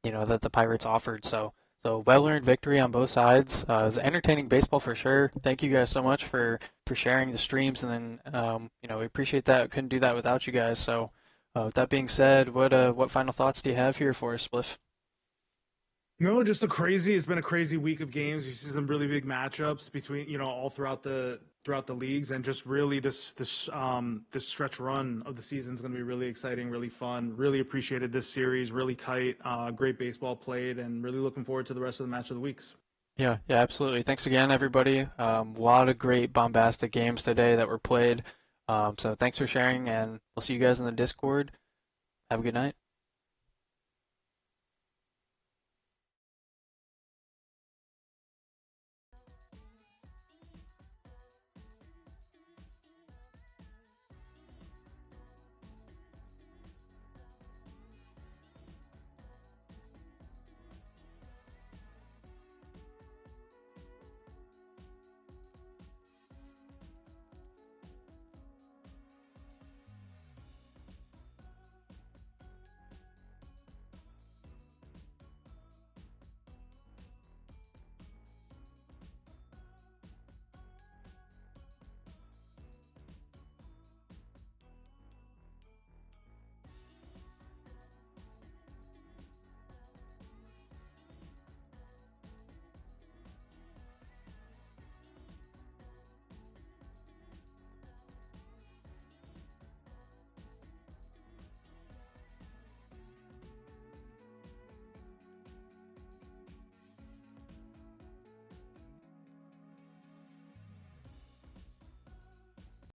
F: that the Pirates offered. So well-earned victory on both sides. It was entertaining baseball for sure. Thank you guys so much for sharing the streams, and then we appreciate that. Couldn't do that without you guys. So with that being said, what final thoughts do you have here for us, Spliff?
G: No, it's been a crazy week of games. You see some really big matchups between, all throughout the leagues, and just really this stretch run of the season is going to be really exciting, really fun. Really appreciated this series, really tight, great baseball played, and really looking forward to the rest of the match of the weeks.
F: Yeah, absolutely. Thanks again, everybody. A lot of great bombastic games today that were played. So thanks for sharing, and we'll see you guys in the Discord. Have a good night.